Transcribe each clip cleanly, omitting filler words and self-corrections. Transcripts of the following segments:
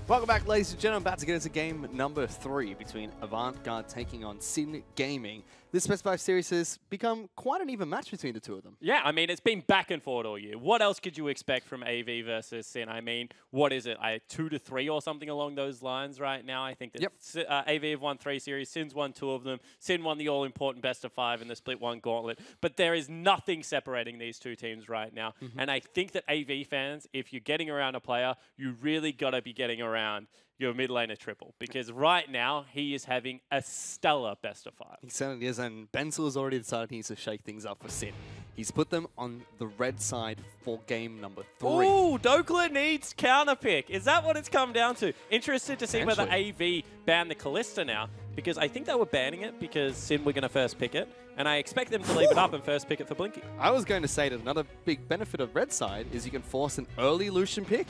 Welcome back, ladies and gentlemen. About to get into game number 3 between Avant taking on Sin Gaming. This Best 5 series has become quite an even match between the two of them. Yeah, I mean, it's been back and forth all year. What else could you expect from AV versus Sin? I mean, what is it, 2-3 or something along those lines right now? I think that AV have won 3 series, Sin's won 2 of them. Sin won the all-important best of 5 in the split 1 gauntlet. But there is nothing separating these two teams right now. And I think that AV fans, if you're getting around a player, you really got to be getting around your mid laner Triple, because right now he is having a stellar best of 5. He certainly is, and Benzel has already decided he needs to shake things up for Sin. He's put them on the red side for game number 3. Ooh, Dokla needs counter pick. Is that what it's come down to? Interested to see whether AV ban the Kalista now, because I think they were banning it because Sin were going to first pick it, and I expect them to leave it up and first pick it for Blinky. I was going to say that another big benefit of red side is you can force an early Lucian pick,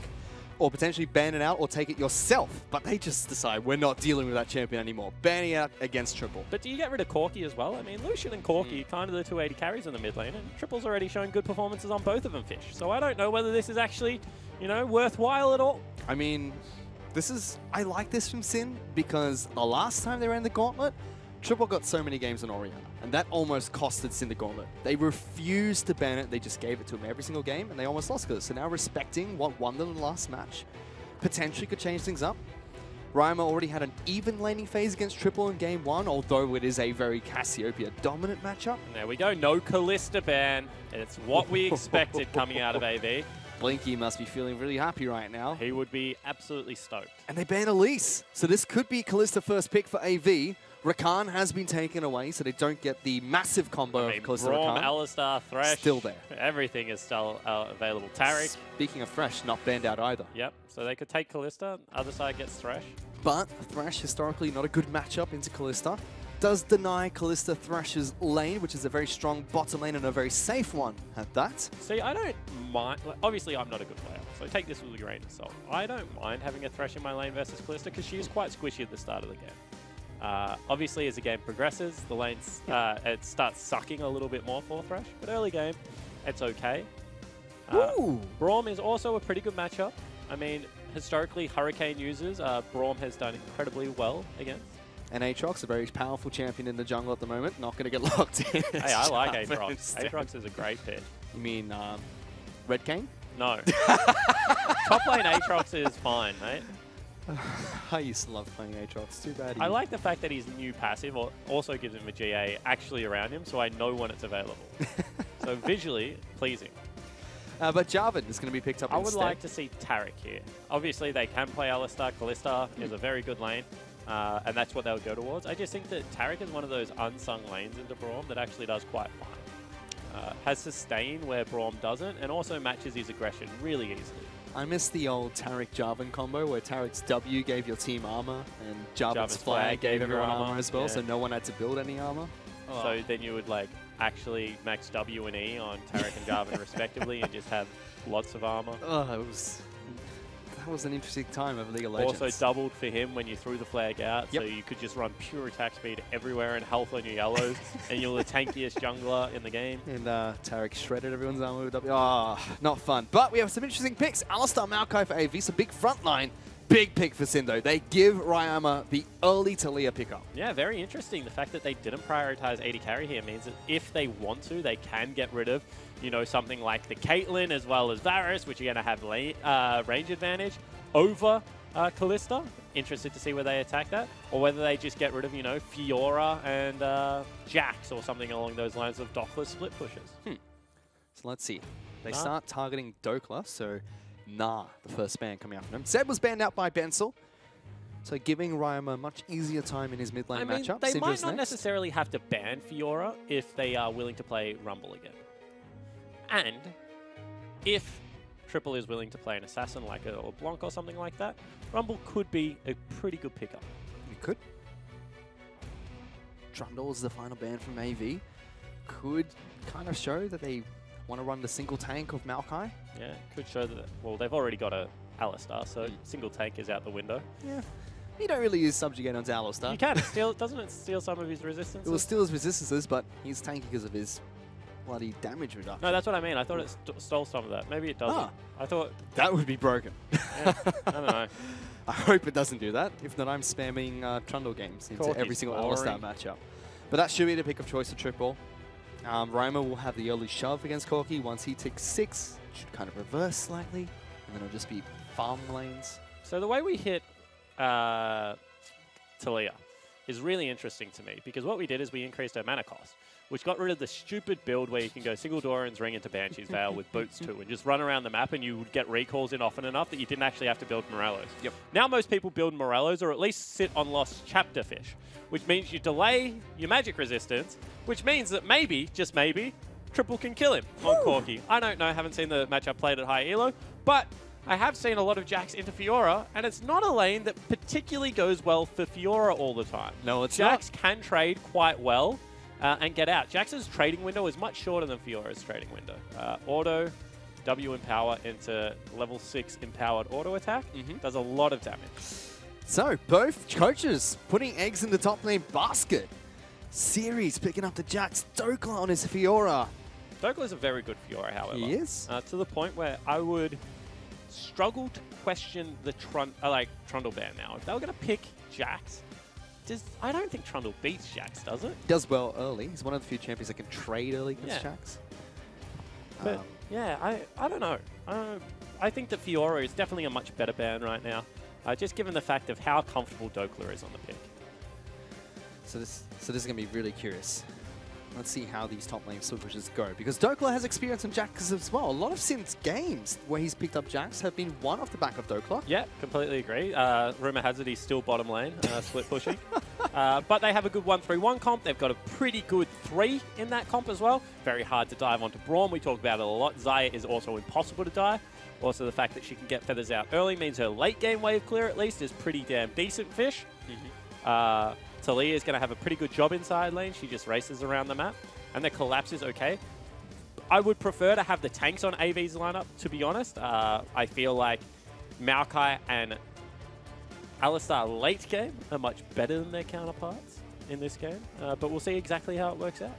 or potentially ban it out or take it yourself. But they just decide we're not dealing with that champion anymore. Banning out against Triple. But do you get rid of Corki as well? I mean, Lucian and Corki, kind of the 280 carries in the mid lane, and Triple's already shown good performances on both of them, Fish. So I don't know whether this is actually, you know, worthwhile at all. I mean, I like this from Sin because the last time they ran the Gauntlet, Triple got so many games on Orianna, and that almost costed Sin the Gauntlet. They refused to ban it, they just gave it to him every single game, and they almost lost because. So now respecting what won them in the last match, potentially could change things up. Ryama already had an even laning phase against Triple in game 1, although it is a very Cassiopeia dominant matchup. And there we go, no Kalista ban. It's what we expected coming out of AV. Blinky must be feeling really happy right now. He would be absolutely stoked. And they ban Elise, so this could be Kalista first pick for AV. Rakan has been taken away, so they don't get the massive combo of Kalista Braum, Rakan. Alistar, Thresh. Still there. Everything is still available. Taric. Speaking of Thresh, not banned out either. Yep, so they could take Kalista. Other side gets Thresh. But Thresh, historically not a good matchup into Kalista. Does deny Kalista Thresh's lane, which is a very strong bottom lane and a very safe one at that. See, I don't mind. Obviously, I'm not a good player, so take this with a grain of salt. I don't mind having a Thresh in my lane versus Kalista because she is quite squishy at the start of the game. Obviously, as the game progresses, the lanes it starts sucking a little bit more for Thresh, but early game, it's okay. Braum is also a pretty good matchup. I mean, historically, Hurricane users, Braum has done incredibly well against. And Aatrox, a very powerful champion in the jungle at the moment, not going to get locked in. Hey, I like Aatrox. Aatrox is a great pick. You mean Red Cane? No. Top lane Aatrox is fine, mate. I used to love playing Aatrox. Too bad. I like the fact that his new passive also gives him a GA actually around him, so I know when it's available. So visually pleasing. But Jarvan is going to be picked up I instead. would like to see Taric here. Obviously, they can play Alistar. Kalista is a very good lane, and that's what they'll go towards. I just think that Taric is one of those unsung lanes into Braum that actually does quite fine. Has sustain where Braum doesn't, and also matches his aggression really easily. I miss the old Taric Jarvan combo where Taric's W gave your team armor and Jarvan's flag gave everyone armor as well, so no one had to build any armor. Oh. So then you would like actually max W and E on Taric and Jarvan respectively and just have lots of armor. Oh, that was an interesting time of League of Legends. Also doubled for him when you threw the flag out, so you could just run pure attack speed everywhere and health on your yellows, and you're the tankiest jungler in the game. And Taric shredded everyone's armor with W. Ah, not fun. But we have some interesting picks. Alistar Maokai for AV, so big front line. Big pick for Sin, though. They give Ryama the early Talia pickup. Yeah, very interesting. The fact that they didn't prioritize 80 carry here means that if they want to, they can get rid of, you know, something like the Caitlyn as well as Varus, which are going to have range advantage over Kalista. Interested to see where they attack that, or whether they just get rid of, you know, Fiora and Jax or something along those lines of Dokla split pushes. So let's see. They start targeting Dokla, so the first ban coming after him. Zed was banned out by Benzel, so giving Ryama a much easier time in his mid lane matchup. They might not necessarily have to ban Fiora if they are willing to play Rumble again. And if Triple is willing to play an assassin like or Blanc or something like that, Rumble could be a pretty good pickup. It could. Trundle is the final ban from AV. Could kind of show that they want to run the single tank of Maokai. Yeah, could show that. Well, they've already got a Alistar, so single tank is out the window. Yeah. You don't really use Subjugate onto Alistar. You can. Doesn't it steal some of his resistances? It will steal his resistances, but he's tanky because of his bloody damage reduction. No, that's what I mean. I thought it stole some of that. Maybe it doesn't. I thought... That would be broken. Yeah, I don't know. I hope it doesn't do that. If not, I'm spamming Trundle games into Corky's every single boring. Alistar matchup. But that should be the pick of choice for Triple. Rhymer will have the early shove against Corky. Once he ticks 6, should kind of reverse slightly, and then it'll just be farm lanes. So the way we hit Talia is really interesting to me, because what we did is we increased her mana cost, which got rid of the stupid build where you can go single Doran's Ring into Banshee's Veil with boots too, and just run around the map and you would get recalls in often enough that you didn't actually have to build Morellos. Yep. Now most people build Morellos, or at least sit on Lost Chapter Fish, which means you delay your magic resistance, which means that maybe, just maybe, Triple can kill him on Corky. I don't know, haven't seen the matchup played at high elo, but I have seen a lot of Jax into Fiora, and it's not a lane that particularly goes well for Fiora all the time. No, it's Jax can trade quite well and get out. Jax's trading window is much shorter than Fiora's trading window. Auto, W Empower into level 6 empowered auto attack does a lot of damage. So, both coaches putting eggs in the top lane basket. Series picking up the Jax. Dokla on his Fiora. Dokla is a very good Fiora, however. He is. To the point where I would struggle to question the Trundle ban now. If they were going to pick Jax, I don't think Trundle beats Jax, does it? Does well early. He's one of the few champions that can trade early against Jax. But yeah, I don't know. I think that Fiora is definitely a much better ban right now, just given the fact of how comfortable Dokla is on the pick. So this is going to be really curious. Let's see how these top lane switches go, because Dokla has experience on Jax as well. A lot of Sin's games where he's picked up Jax have been won off the back of Dokla. Yeah, completely agree. Rumor has it he's still bottom lane, split pushing. But they have a good 1-3-1 comp. They've got a pretty good 3 in that comp as well. Very hard to dive onto Braum. We talk about it a lot. Xayah is also impossible to die. Also, the fact that she can get feathers out early means her late game wave clear, at least, is pretty damn decent fish. Talia is going to have a pretty good job inside lane. She just races around the map. And the collapse is okay. I would prefer to have the tanks on AV's lineup, to be honest. I feel like Maokai and Alistar late game are much better than their counterparts in this game. But we'll see exactly how it works out.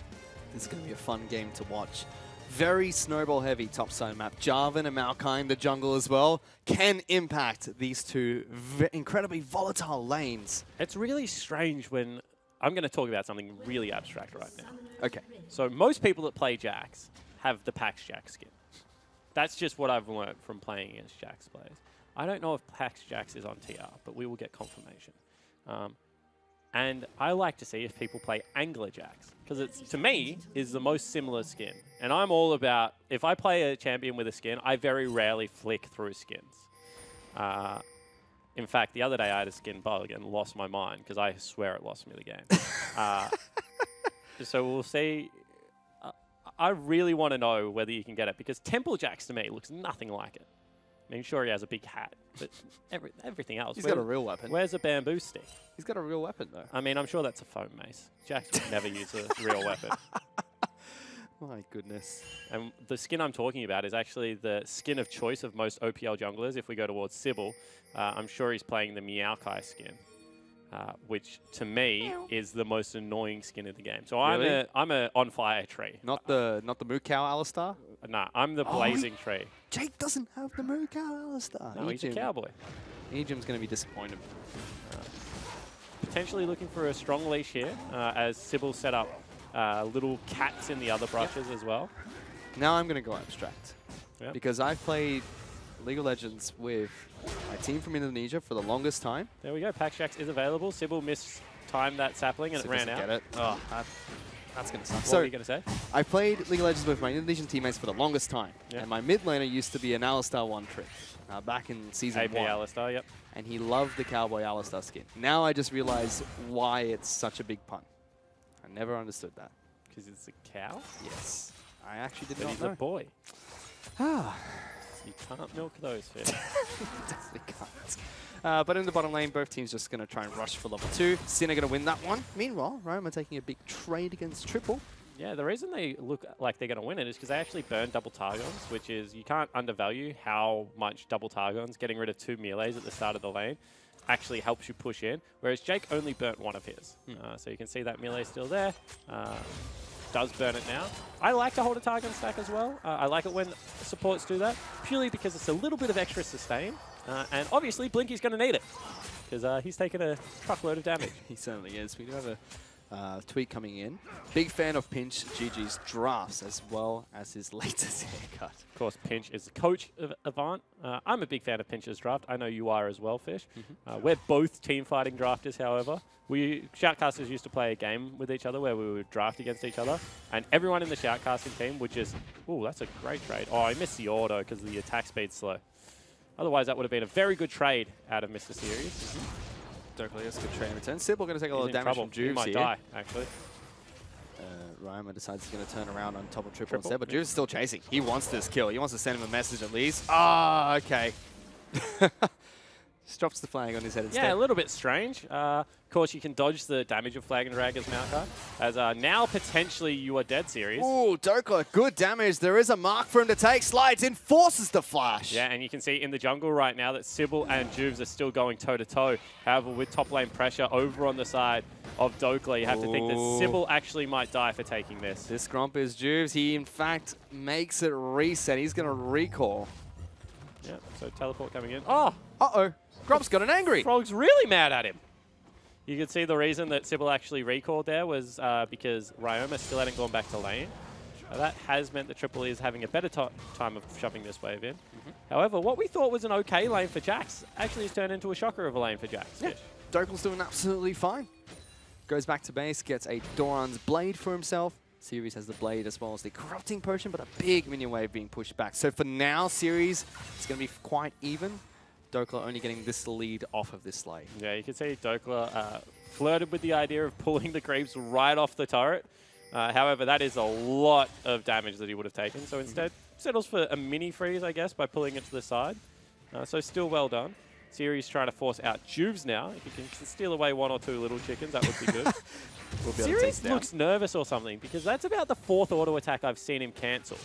This is going to be a fun game to watch. Very snowball heavy topside map. Jarvan and Maokai in the jungle as well can impact these two incredibly volatile lanes. It's really strange when I'm going to talk about something really abstract right now. Okay. So most people that play Jax have the Pax Jax skin. That's just what I've learned from playing against Jax players. I don't know if Pax Jax is on TR, but we will get confirmation. And I like to see if people play Angler Jax, because it's, to me, is the most similar skin. And I'm all about, if I play a champion with a skin, I very rarely flick through skins. In fact, the other day I had a skin bug and lost my mind, because I swear it lost me the game. So we'll see. I really want to know whether you can get it, because Temple Jax to me looks nothing like it. I mean, sure, he has a big hat, but everything else. He's got a real weapon. Where's a bamboo stick? He's got a real weapon, though. I mean, I'm sure that's a foam mace. Jax would never use a real weapon. My goodness. And the skin I'm talking about is actually the skin of choice of most OPL junglers. If we go towards Sybil, I'm sure he's playing the Meowkai skin, which to me is the most annoying skin in the game. So really? I'm a on fire tree. Not the Mukau Alistar? Nah, I'm the blazing tree. Jake doesn't have the Mukau Alistar. No, he's a cowboy. Ejim's going to be disappointed. Potentially looking for a strong leash here, as Sybil set up little cats in the other brushes as well. Now I'm going to go abstract. Yep. Because I've played League of Legends with my team from Indonesia for the longest time. There we go. Pax Jax is available. Sybil mistimed that sapling and it ran out. Get it. Oh, that's going to suck. What were you going to say? I played League of Legends with my Indonesian teammates for the longest time. Yep. And my mid laner used to be an Alistar one trick back in season AP 1. Alistar, yep. And he loved the Cowboy Alistar skin. Now I just realize why it's such a big pun. I never understood that. Because it's a cow? Yes. I actually did But not he's know. a boy. Ah. You can't milk those fish. Definitely can't. But in the bottom lane, both teams just going to try and rush for level 2. Sin are going to win that one. Meanwhile, Roma taking a big trade against Triple. Yeah, the reason they look like they're going to win it is because they actually burn double Targons, which is, you can't undervalue how much double Targons, getting rid of 2 melees at the start of the lane, actually helps you push in, whereas Jake only burnt 1 of his. So you can see that melee still there. Does burn it now. I like to hold a Targon stack as well. I like it when supports do that, purely because it's a little bit of extra sustain. And obviously, Blinky's going to need it because he's taken a truckload of damage. He certainly is. We do have a tweet coming in. Big fan of Pinch GG's drafts as well as his latest haircut. Of course, Pinch is the coach of Avant. I'm a big fan of Pinch's draft. I know you are as well, Fish. We're both team fighting drafters, however. We Shoutcasters used to play a game with each other where we would draft against each other, and everyone in the Shoutcasting team would just, ooh, that's a great trade. Oh, I missed the auto because the attack speed's slow. Otherwise, that would have been a very good trade out of Mr. Series. Dokla gets a good trade in return. Sybil going to take a lot of damage from Juves here. He might die, actually. Ryoma decides he's going to turn around on top of triple instead, but Juves is still chasing. He wants this kill. He wants to send him a message at least. Ah, okay. Just drops the flag on his head instead. Yeah, a little bit strange. Of course, you can dodge the damage of Flag and Drag as Maokai. As now, potentially, you are dead, Series. Ooh, Dokla, good damage. There is a mark for him to take. Slides in, forces the flash. Yeah, and you can see in the jungle right now that Sybil and Juves are still going toe-to-toe. However, with top lane pressure over on the side of Dokla, you have to think that Sybil actually might die for taking this. This Grump is Juves. He, in fact, makes it reset. He's going to recall. Yeah, so teleport coming in. Oh! Uh-oh. Grump's got an angry. Frog's really mad at him. You can see the reason that Sybil actually recalled there was because Ryoma still hadn't gone back to lane. That has meant that Triple E is having a better time of shoving this wave in. However, what we thought was an okay lane for Jax actually has turned into a shocker of a lane for Jax. Yeah. Dokal's doing absolutely fine. Goes back to base, gets a Doran's Blade for himself. Series has the Blade as well as the Corrupting Potion, but a big minion wave being pushed back. So for now, Series is going to be quite even. Dokla only getting this lead off of this slate. Yeah, you can see Dokla flirted with the idea of pulling the creeps right off the turret. However, that is a lot of damage that he would have taken. So instead, settles for a mini freeze, I guess, by pulling it to the side. So still well done. Series trying to force out Juves now. If you can steal away one or two little chickens, that would be good. Series looks nervous or something because that's about the 4th auto attack I've seen him cancel.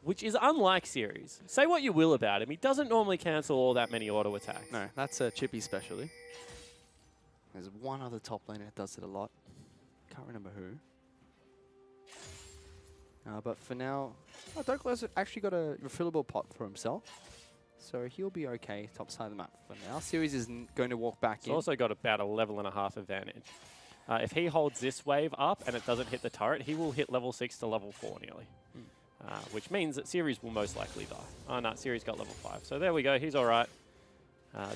Which is unlike Series. Say what you will about him, he doesn't normally cancel all that many auto attacks. No, that's a Chippy specialty. There's one other top laner that does it a lot. Can't remember who. But for now, Dokla's actually got a refillable pot for himself. So he'll be okay top side of the map for now. Series is going to walk back in. He's also got about a level and a half advantage. If he holds this wave up and it doesn't hit the turret, he will hit level 6 to level 4 nearly. Which means that Series will most likely die. Oh no, Series got level 5. So there we go, he's alright.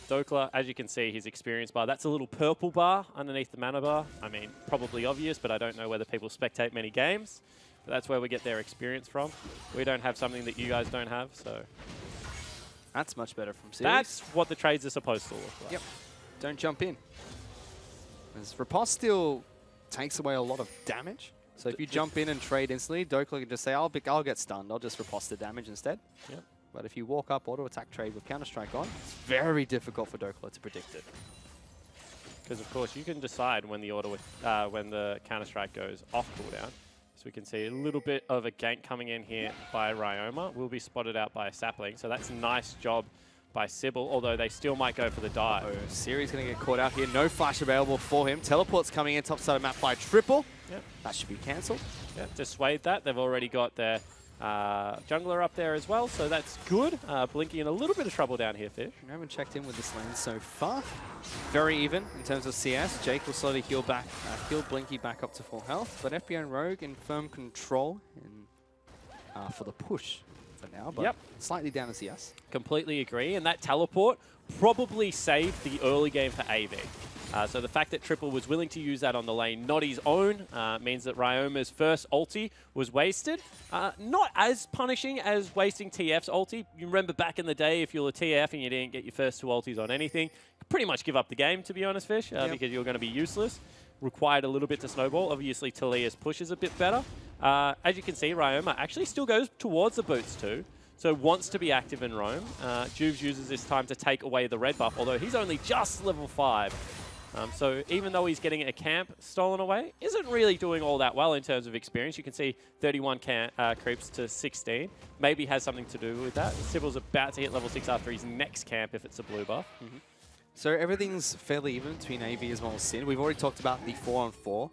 Dokla, as you can see, his experience bar, that's a little purple bar underneath the mana bar. I mean, probably obvious, but I don't know whether people spectate many games. But that's where we get their experience from. We don't have something that you guys don't have, so... That's much better from Series. That's what the trades are supposed to look like. Yep. Don't jump in. As Riposte still takes away a lot of damage. So if you jump in and trade instantly, Dokla can just say, I'll get stunned. I'll just riposte the damage instead. Yep. But if you walk up, auto-attack trade with Counter-Strike on, it's very difficult for Dokla to predict it. Because, of course, you can decide when the when the Counter-Strike goes off cooldown. So we can see a little bit of a gank coming in here by Ryoma. Will be spotted out by a sapling. So that's a nice job by Sybil, although they still might go for the dive. Oh, Series going to get caught out here. No flash available for him. Teleport's coming in top side of map by Triple. Yep. That should be cancelled. Yep, dissuade that. They've already got their jungler up there as well, so that's good. Blinky in a little bit of trouble down here, Fish. I haven't checked in with this lane so far. Very even in terms of CS. Jake will slowly heal Blinky back up to full health, but FBO and Rogue in firm control for the push for now, but slightly down in CS. Completely agree, and that teleport probably saved the early game for AV. So the fact that Triple was willing to use that on the lane, not his own, means that Ryoma's first ulti was wasted. Not as punishing as wasting TF's ulti. You remember back in the day, if you were a TF and you didn't get your first 2 ultis on anything, pretty much give up the game, to be honest, Fish, because you're going to be useless. Required a little bit to snowball. Obviously, Talia's push is a bit better. As you can see, Ryoma actually still goes towards the boots too. So wants to be active in roam. Juves uses this time to take away the red buff, although he's only just level 5. So even though he's getting a camp stolen away, isn't really doing all that well in terms of experience. You can see 31 creeps to 16. Maybe has something to do with that. Sybil's about to hit level 6 after his next camp if it's a blue buff. So everything's fairly even between AV as well as Sin. We've already talked about the 4-on-4.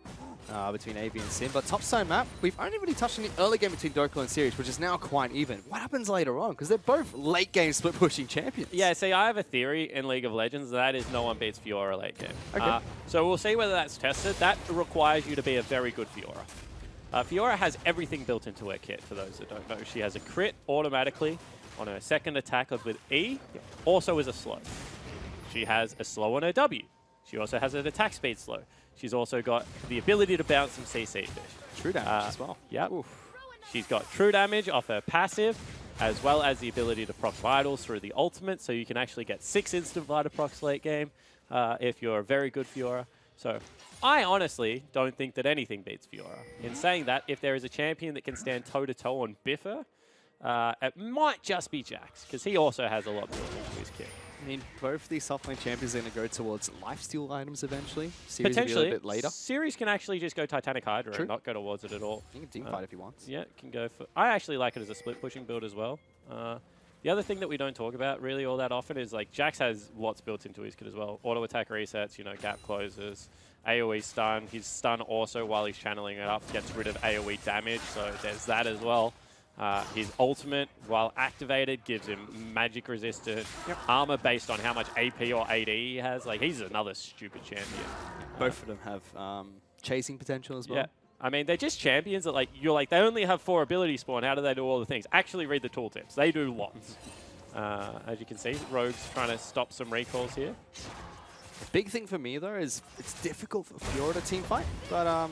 between AV and Sin. But top side map, we've only really touched on the early game between Dokla and Series, which is now quite even. What happens later on? Because they're both late game split pushing champions. Yeah, see, I have a theory in League of Legends, that is no one beats Fiora late game. Okay. So we'll see whether that's tested. That requires you to be a very good Fiora. Fiora has everything built into her kit, for those that don't know. She has a crit automatically on her second attack with E, also is a slow. She has a slow on her W. She also has an attack speed slow. She's also got the ability to bounce some CC fish. True damage as well. Yep. She's got true damage off her passive, as well as the ability to proc vitals through the ultimate, so you can actually get 6 instant vital procs late game if you're a very good Fiora. So I honestly don't think that anything beats Fiora. In saying that, if there is a champion that can stand toe-to-toe on Biffa, it might just be Jax, because he also has a lot built into his kit. I mean, both these soft lane champions are going to go towards lifesteal items eventually. Series Potentially. will be a little bit later. Series can actually just go Titanic Hydra and not go towards it at all. He can team fight if he wants. Yeah, can go for... I actually like it as a split pushing build as well. The other thing that we don't talk about really all that often is like Jax has lots built into his kit as well. Auto attack resets, you know, gap closes, AoE stun. His stun also, while he's channeling it up, gets rid of AoE damage, so there's that as well. His ultimate, while activated, gives him magic resistant armor based on how much AP or AD he has. Like, he's another stupid champion. Both of them have chasing potential as well. Yeah. I mean, they're just champions that, like, you're like, they only have 4 ability spawn. How do they do all the things? Actually read the tooltips. They do lots. As you can see, Rogue's trying to stop some recalls here. The big thing for me, though, is it's difficult for Fiora to team fight. But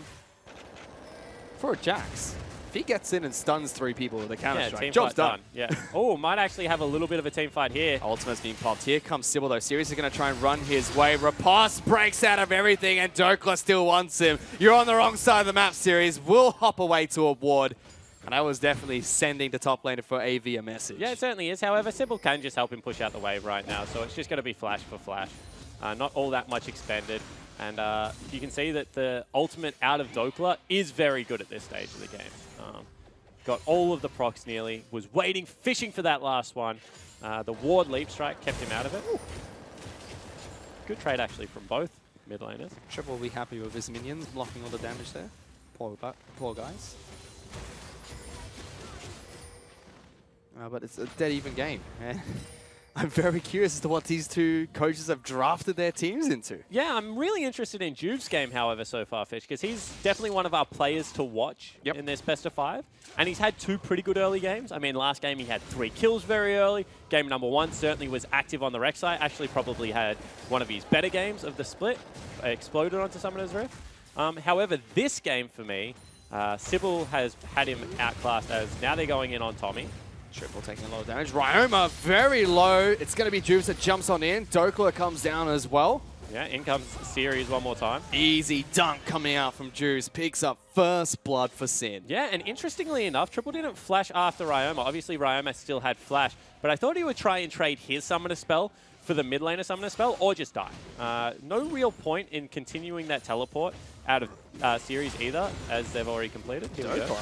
for a Jax, if he gets in and stuns 3 people with a counter-strike, job's done. Yeah. Oh, might actually have a little bit of a team fight here. Ultimate's being popped. Here comes Sybil, though. Series is going to try and run his way. Riposte breaks out of everything, and Dokla still wants him. You're on the wrong side of the map, Series. Will hop away to a ward. And I was definitely sending the top laner for AV a message. Yeah, it certainly is. However, Sybil can just help him push out the wave right now, so it's just going to be flash for flash. Not all that much expended. And you can see that the ultimate out of Dokla is very good at this stage of the game. Got all of the procs nearly, was waiting, fishing for that last one. The ward leap strike kept him out of it. Ooh. Good trade actually from both mid laners. Triple will be happy with his minions blocking all the damage there. Poor guys. But it's a dead even game. I'm very curious as to what these two coaches have drafted their teams into. Yeah, I'm really interested in Juve's game, however, so far, Fish, because he's definitely one of our players to watch in this best of 5. And he's had 2 pretty good early games. I mean, last game he had 3 kills very early. Game number 1 certainly was active on the rec site. Actually probably had one of his better games of the split. Exploded onto Summoner's Rift. However, this game for me, Sybil has had him outclassed as now they're going in on Tommy. Triple taking a lot of damage. Ryoma very low. It's going to be Juves that jumps on in. Dokla comes down as well. Yeah, in comes Series one more time. Easy dunk coming out from Juves. Picks up first blood for Sin. Yeah, and interestingly enough, Triple didn't flash after Ryoma. Obviously, Ryoma still had flash, but I thought he would try and trade his summoner spell for the mid laner summoner spell or just die. No real point in continuing that teleport out of Series either, as they've already completed. Here we go.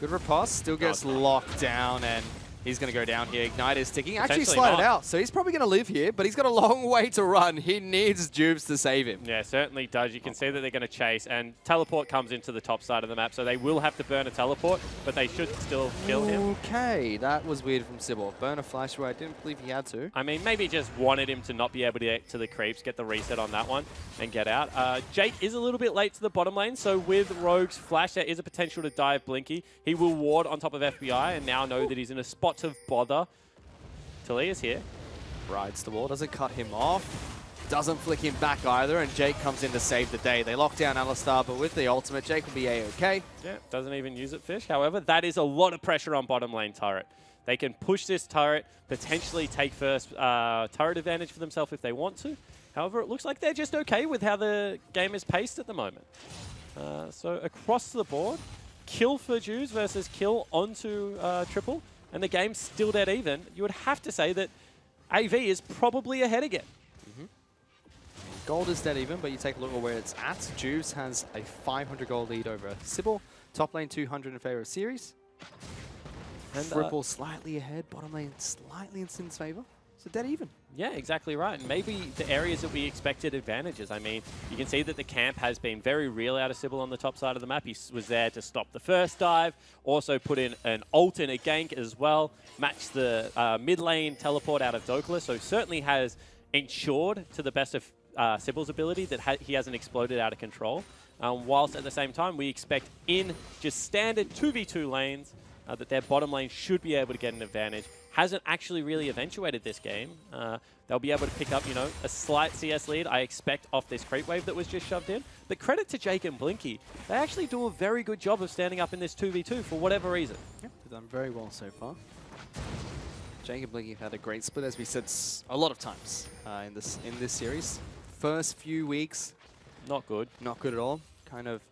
Good riposte, still gets locked down, and he's going to go down here. Ignite is ticking. Actually slide it out, so he's probably going to live here, but he's got a long way to run. He needs Juves to save him. Yeah, certainly does. You can see that they're going to chase, and teleport comes into the top side of the map, so they will have to burn a teleport, but they should still kill him. Okay, that was weird from Sybil. Burn a flash where I didn't believe he had to. I mean, maybe just wanted him to not be able to get to the creeps, get the reset on that one, and get out. Jake is a little bit late to the bottom lane, so with Rogue's flash, there is a potential to dive Blinky. He will ward on top of FBI, and now know that he's in a spot to bother. Talia is here. Rides the wall, doesn't cut him off. Doesn't flick him back either, and Jake comes in to save the day. They lock down Alistar, but with the ultimate, Jake will be A-okay. Yeah, doesn't even use it, Fish. However, that is a lot of pressure on bottom lane turret. They can push this turret, potentially take first turret advantage for themselves if they want to. However, it looks like they're just okay with how the game is paced at the moment. So across the board, kill for Jews versus kill onto Triple, and the game's still dead even. You would have to say that AV is probably ahead again. Gold is dead even, but you take a look at where it's at. Juves has a 500 gold lead over Sybil. Top lane 200 in favor of Series. And Triple slightly ahead, bottom lane slightly in Sin's favor. It's a dead even. Yeah, exactly right. And maybe the areas that we expected advantages. I mean, you can see that the camp has been very real out of Sybil on the top side of the map. He was there to stop the first dive, also put in an ult and a gank as well, match the mid lane teleport out of Dokla, so certainly has ensured to the best of Sybil's ability that he hasn't exploded out of control. Whilst at the same time, we expect in just standard 2v2 lanes that their bottom lane should be able to get an advantage. Hasn't actually really eventuated this game. They'll be able to pick up, you know, a slight CS lead, I expect, off this creep wave that was just shoved in. But credit to Jake and Blinky. They actually do a very good job of standing up in this 2v2 for whatever reason. Yep, they've done very well so far. Jake and Blinky have had a great split, as we said a lot of times in this series. First few weeks, not good. Not good at all. Kind of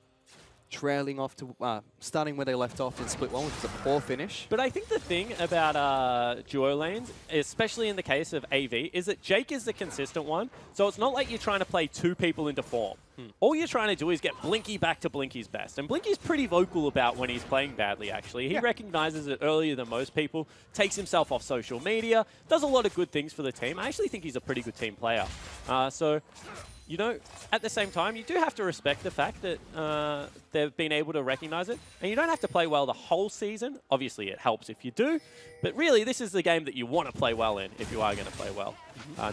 trailing off to starting where they left off in split 1, which was a poor finish. But I think the thing about duo lanes, especially in the case of AV, is that Jake is the consistent one. So it's not like you're trying to play two people into form. All you're trying to do is get Blinky back to Blinky's best. And Blinky's pretty vocal about when he's playing badly, actually. He recognizes it earlier than most people, takes himself off social media, does a lot of good things for the team. I actually think he's a pretty good team player. So, you know, at the same time, you do have to respect the fact that they've been able to recognize it. And you don't have to play well the whole season. Obviously, it helps if you do. But really, this is the game that you want to play well in if you are going to play well.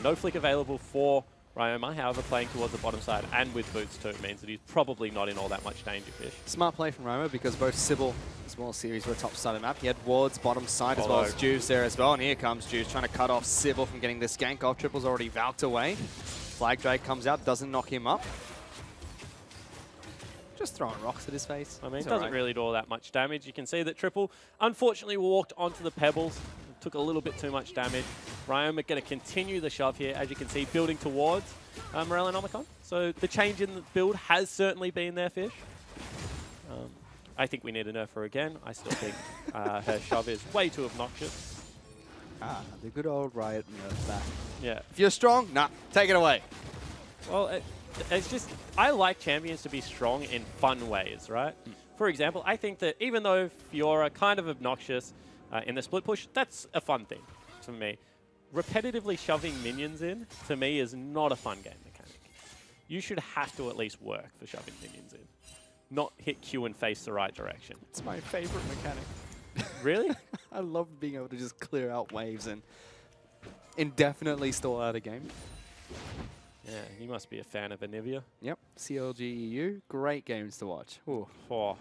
No flick available for Ryoma, however, playing towards the bottom side and with boots too means that he's probably not in all that much danger, Fish. Smart play from Ryoma because both Sybil as well as Series were top side of the map. He had wards bottom side as well as Juves there as well. And here comes Juves trying to cut off Sybil from getting this gank off. Triple's already valked away. Flag Drake comes out, doesn't knock him up. Just throwing rocks at his face. I mean, it doesn't really do all that much damage. You can see that Triple unfortunately walked onto the pebbles. Took a little bit too much damage. Ryoma going to continue the shove here, as you can see, building towards Morellonomicon. So the change in the build has certainly been there, Fish. I think we need to nerf her again. I still think her shove is way too obnoxious. The good old Riot nerf that. Yeah. If you're strong, nah, take it away. Well, it's just, I like champions to be strong in fun ways, right? For example, I think that even though Fiora kind of obnoxious, in the split push, that's a fun thing to me. Repetitively shoving minions in, to me, is not a fun game mechanic. You should have to at least work for shoving minions in. Not hit Q and face the right direction. It's my favorite mechanic. Really? I love being able to just clear out waves and indefinitely stall out a game. Yeah, you must be a fan of Anivia. Yep, CLGEU, great games to watch. Ooh. Oh.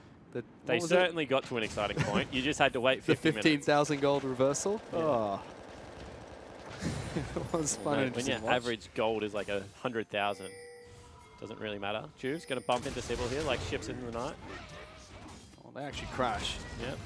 They certainly got to an exciting point. You just had to wait 50 minutes. The 15,000 gold reversal? Yeah. Oh. It was fun and when your average gold is like 100,000, doesn't really matter. Juve's going to bump into Sybil here like ships in the night. Oh, they actually crash. Yep.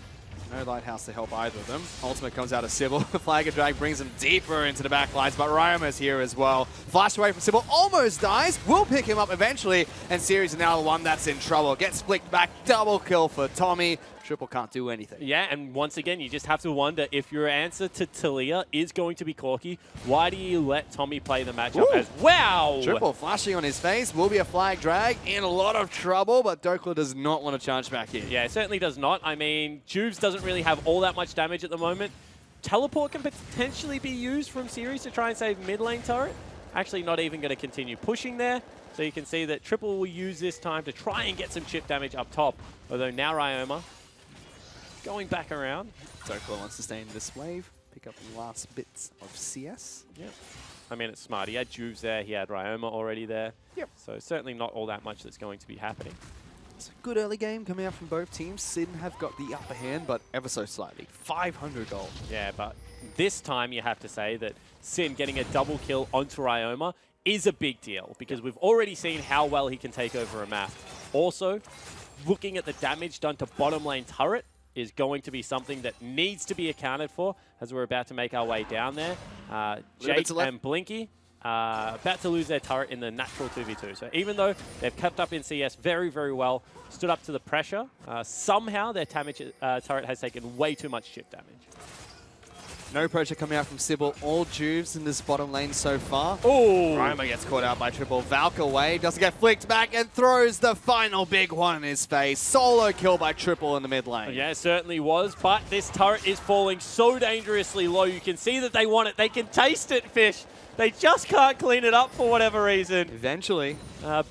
No Lighthouse to help either of them. Ultimate comes out of Sybil. Flag and Drag brings him deeper into the back lines, but Ryoma's here as well. Flash away from Sybil, almost dies. Will pick him up eventually, and Series is now the one that's in trouble. Gets flicked back, double kill for Tommy. Triple can't do anything. Yeah, and once again, you just have to wonder if your answer to Talia is going to be Corki, why do you let Tommy play the matchup as wow? Triple flashing on his face, will be a flag drag, in a lot of trouble, but Dokla does not want to charge back in. Yeah, it certainly does not. I mean, Juves doesn't really have all that much damage at the moment. Teleport can potentially be used from Series to try and save mid lane turret. Actually not even going to continue pushing there. So you can see that Triple will use this time to try and get some chip damage up top. Although now Ryoma going back around. Dokla wants to stay in this wave, pick up the last bits of CS. Yep. I mean, it's smart. He had Juves there, he had Ryoma already there. Yep. So certainly not all that much that's going to be happening. It's a good early game coming out from both teams. Sin have got the upper hand, but ever so slightly. 500 gold. Yeah, but this time you have to say that Sin getting a double kill onto Ryoma is a big deal because we've already seen how well he can take over a map. Also, looking at the damage done to bottom lane turret is going to be something that needs to be accounted for as we're about to make our way down there. Jake and Blinky about to lose their turret in the natural 2v2. So even though they've kept up in CS very, very well, stood up to the pressure, somehow their turret has taken way too much chip damage. No pressure coming out from Sybil. All Juves in this bottom lane so far. Oh! Roma gets caught out by Triple. Valk away, doesn't get flicked back, and throws the final big one in his face. Solo kill by Triple in the mid lane. Yeah, it certainly was, but this turret is falling so dangerously low. You can see that they want it. They can taste it, Fish. They just can't clean it up for whatever reason. Eventually.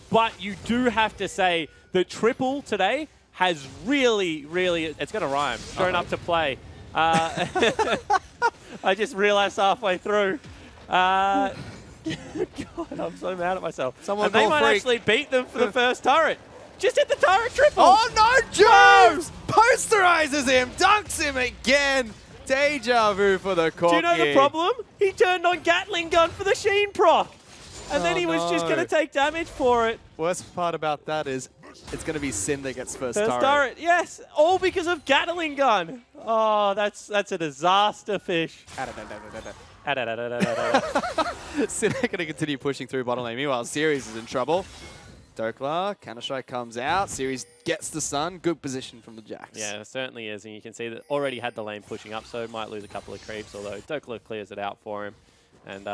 But you do have to say that Triple today has really, it's going to rhyme, shown up to play. I just realized halfway through. God, I'm so mad at myself. And they might actually beat them for the first turret. Just hit the turret, Triple. Oh no, Jones! Posterizes him, dunks him again. Deja vu for the cork. Do you know the problem? He turned on Gatling gun for the Sheen proc. And then he was just going to take damage for it. Worst part about that is it's going to be Sin that gets first turret. First turret, yes. All because of Gatling gun. Oh, that's a disaster, Fish. Sin are going to continue pushing through bottom lane. Meanwhile, Series is in trouble. Dokla, Counter-Strike comes out. Series gets the stun. Good position from the Jacks. Yeah, it certainly is. And you can see that already had the lane pushing up, so might lose a couple of creeps, although Dokla clears it out for him. And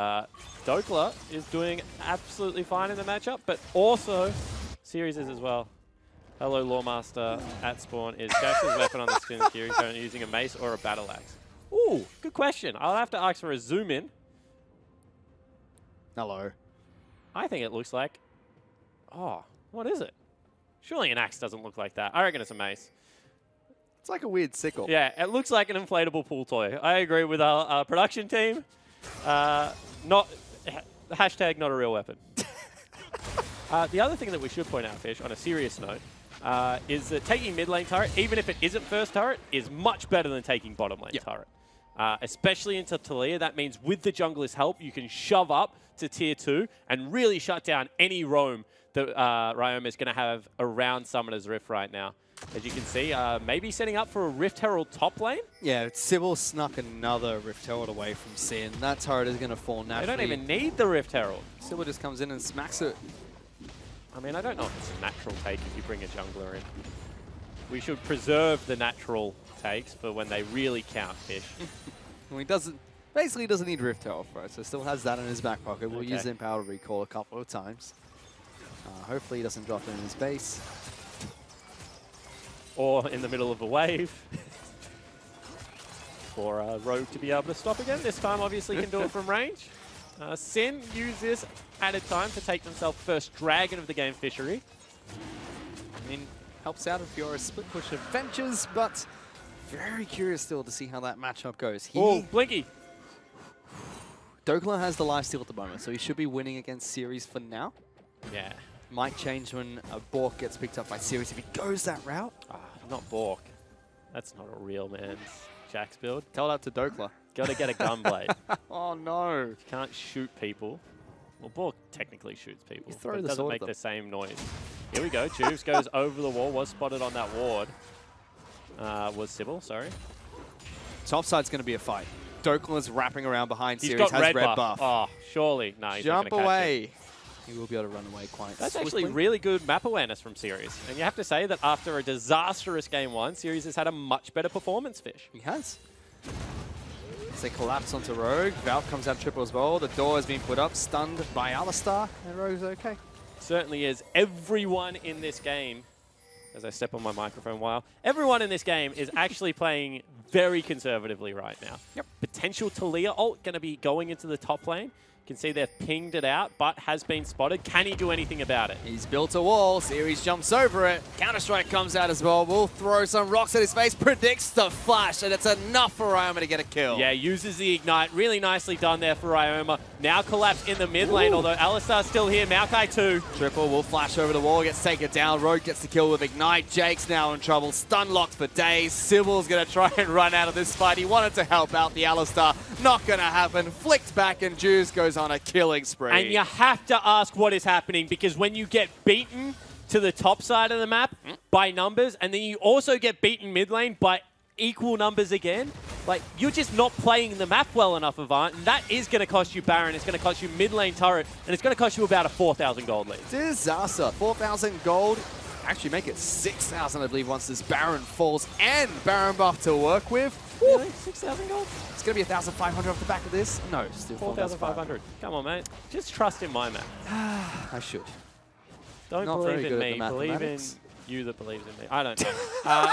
Dokla is doing absolutely fine in the matchup, but also Series is as well. Hello, Lawmaster at spawn. Is Jax's weapon on the Sin Series currently using a mace or a battle axe? Ooh, good question. I'll have to ask for a zoom in. Hello. I think it looks like... Oh, what is it? Surely an axe doesn't look like that. I reckon it's a mace. It's like a weird sickle. Yeah, it looks like an inflatable pool toy. I agree with our production team. Not a real weapon. The other thing that we should point out, Fish, on a serious note, is that taking mid lane turret, even if it isn't first turret, is much better than taking bottom lane turret. Especially into Taliyah, that means with the jungler's help, you can shove up to tier 2 and really shut down any roam that Ryoma is going to have around Summoner's Rift right now. As you can see, maybe setting up for a Rift Herald top lane. Yeah, Sybil snuck another Rift Herald away from Sin. That turret is going to fall naturally. They don't even need the Rift Herald. Sybil just comes in and smacks it. I mean, I don't know if it's a natural take if you bring a jungler in. We should preserve the natural takes for when they really count, Fish. Well, he basically doesn't need Rift Herald for it, so still has that in his back pocket. We'll use Empower Recall a couple of times. Hopefully he doesn't drop it in his base. Or in the middle of a wave. For Rogue to be able to stop again. This time, obviously, can do it from range. Sin use this at a time to take themselves first dragon of the game, Fishery. I mean, helps out if you're a split push of Ventures, but very curious still to see how that matchup goes. Oh, Blinky. Dokla has the lifesteal at the moment, so he should be winning against Series for now. Yeah. Might change when a Bork gets picked up by Series if he goes that route. Not Bork. That's not a real man's Jax build. Tell that to Dokla. Got to get a gunblade. Oh no. You can't shoot people. Well, Bork technically shoots people, but it doesn't make the same noise. Here we go. Juves goes over the wall. Was spotted on that ward. Was Sybil, sorry. Top side's going to be a fight. Dokla's wrapping around behind Series. He's got has red buff. Oh, surely. No, he's Jump not gonna away. Catch it. He will be able to run away quite That's swiftly. actually really good map awareness from Series. And you have to say that after a disastrous game 1, Series has had a much better performance, Fish. He has. As they collapse onto Rogue, Valk comes out triple as well. The door has been put up, stunned by Alistar, and Rogue's okay. Certainly is. Everyone in this game, as I step on my microphone while, everyone in this game is actually playing very conservatively right now. Yep. Potential Taliyah ult going to be going into the top lane. You can see they've pinged it out, but has been spotted. Can he do anything about it? He's built a wall. Series jumps over it. Counter-Strike comes out as well. Will throw some rocks at his face. Predicts the flash, and it's enough for Ryoma to get a kill. Yeah, uses the Ignite. Really nicely done there for Ryoma. Now collapse in the mid lane, although Alistar's still here. Maokai too. Triple will flash over the wall, gets taken down. Rogue gets the kill with Ignite. Jake's now in trouble. Stun locked for days. Sybil's going to try and run out of this fight. He wanted to help out the Alistar. Not going to happen. Flicked back, and Juice goes on a killing spree. And you have to ask what is happening, because when you get beaten to the top side of the map by numbers, and then you also get beaten mid lane by equal numbers again, like, you're just not playing the map well enough, Avant, and that is going to cost you Baron, it's going to cost you mid lane turret, and it's going to cost you about a 4,000 gold lead. Disaster. 4,000 gold. Actually make it 6,000, I believe, once this Baron falls, and Baron buff to work with. Really? 6,000 gold? It's going to be 1,500 off the back of this. No, still 4,500. Come on, mate. Just trust in my math. I should. Don't Not believe very in good me. at the Believe in mathematics. you that believes in me. I don't know.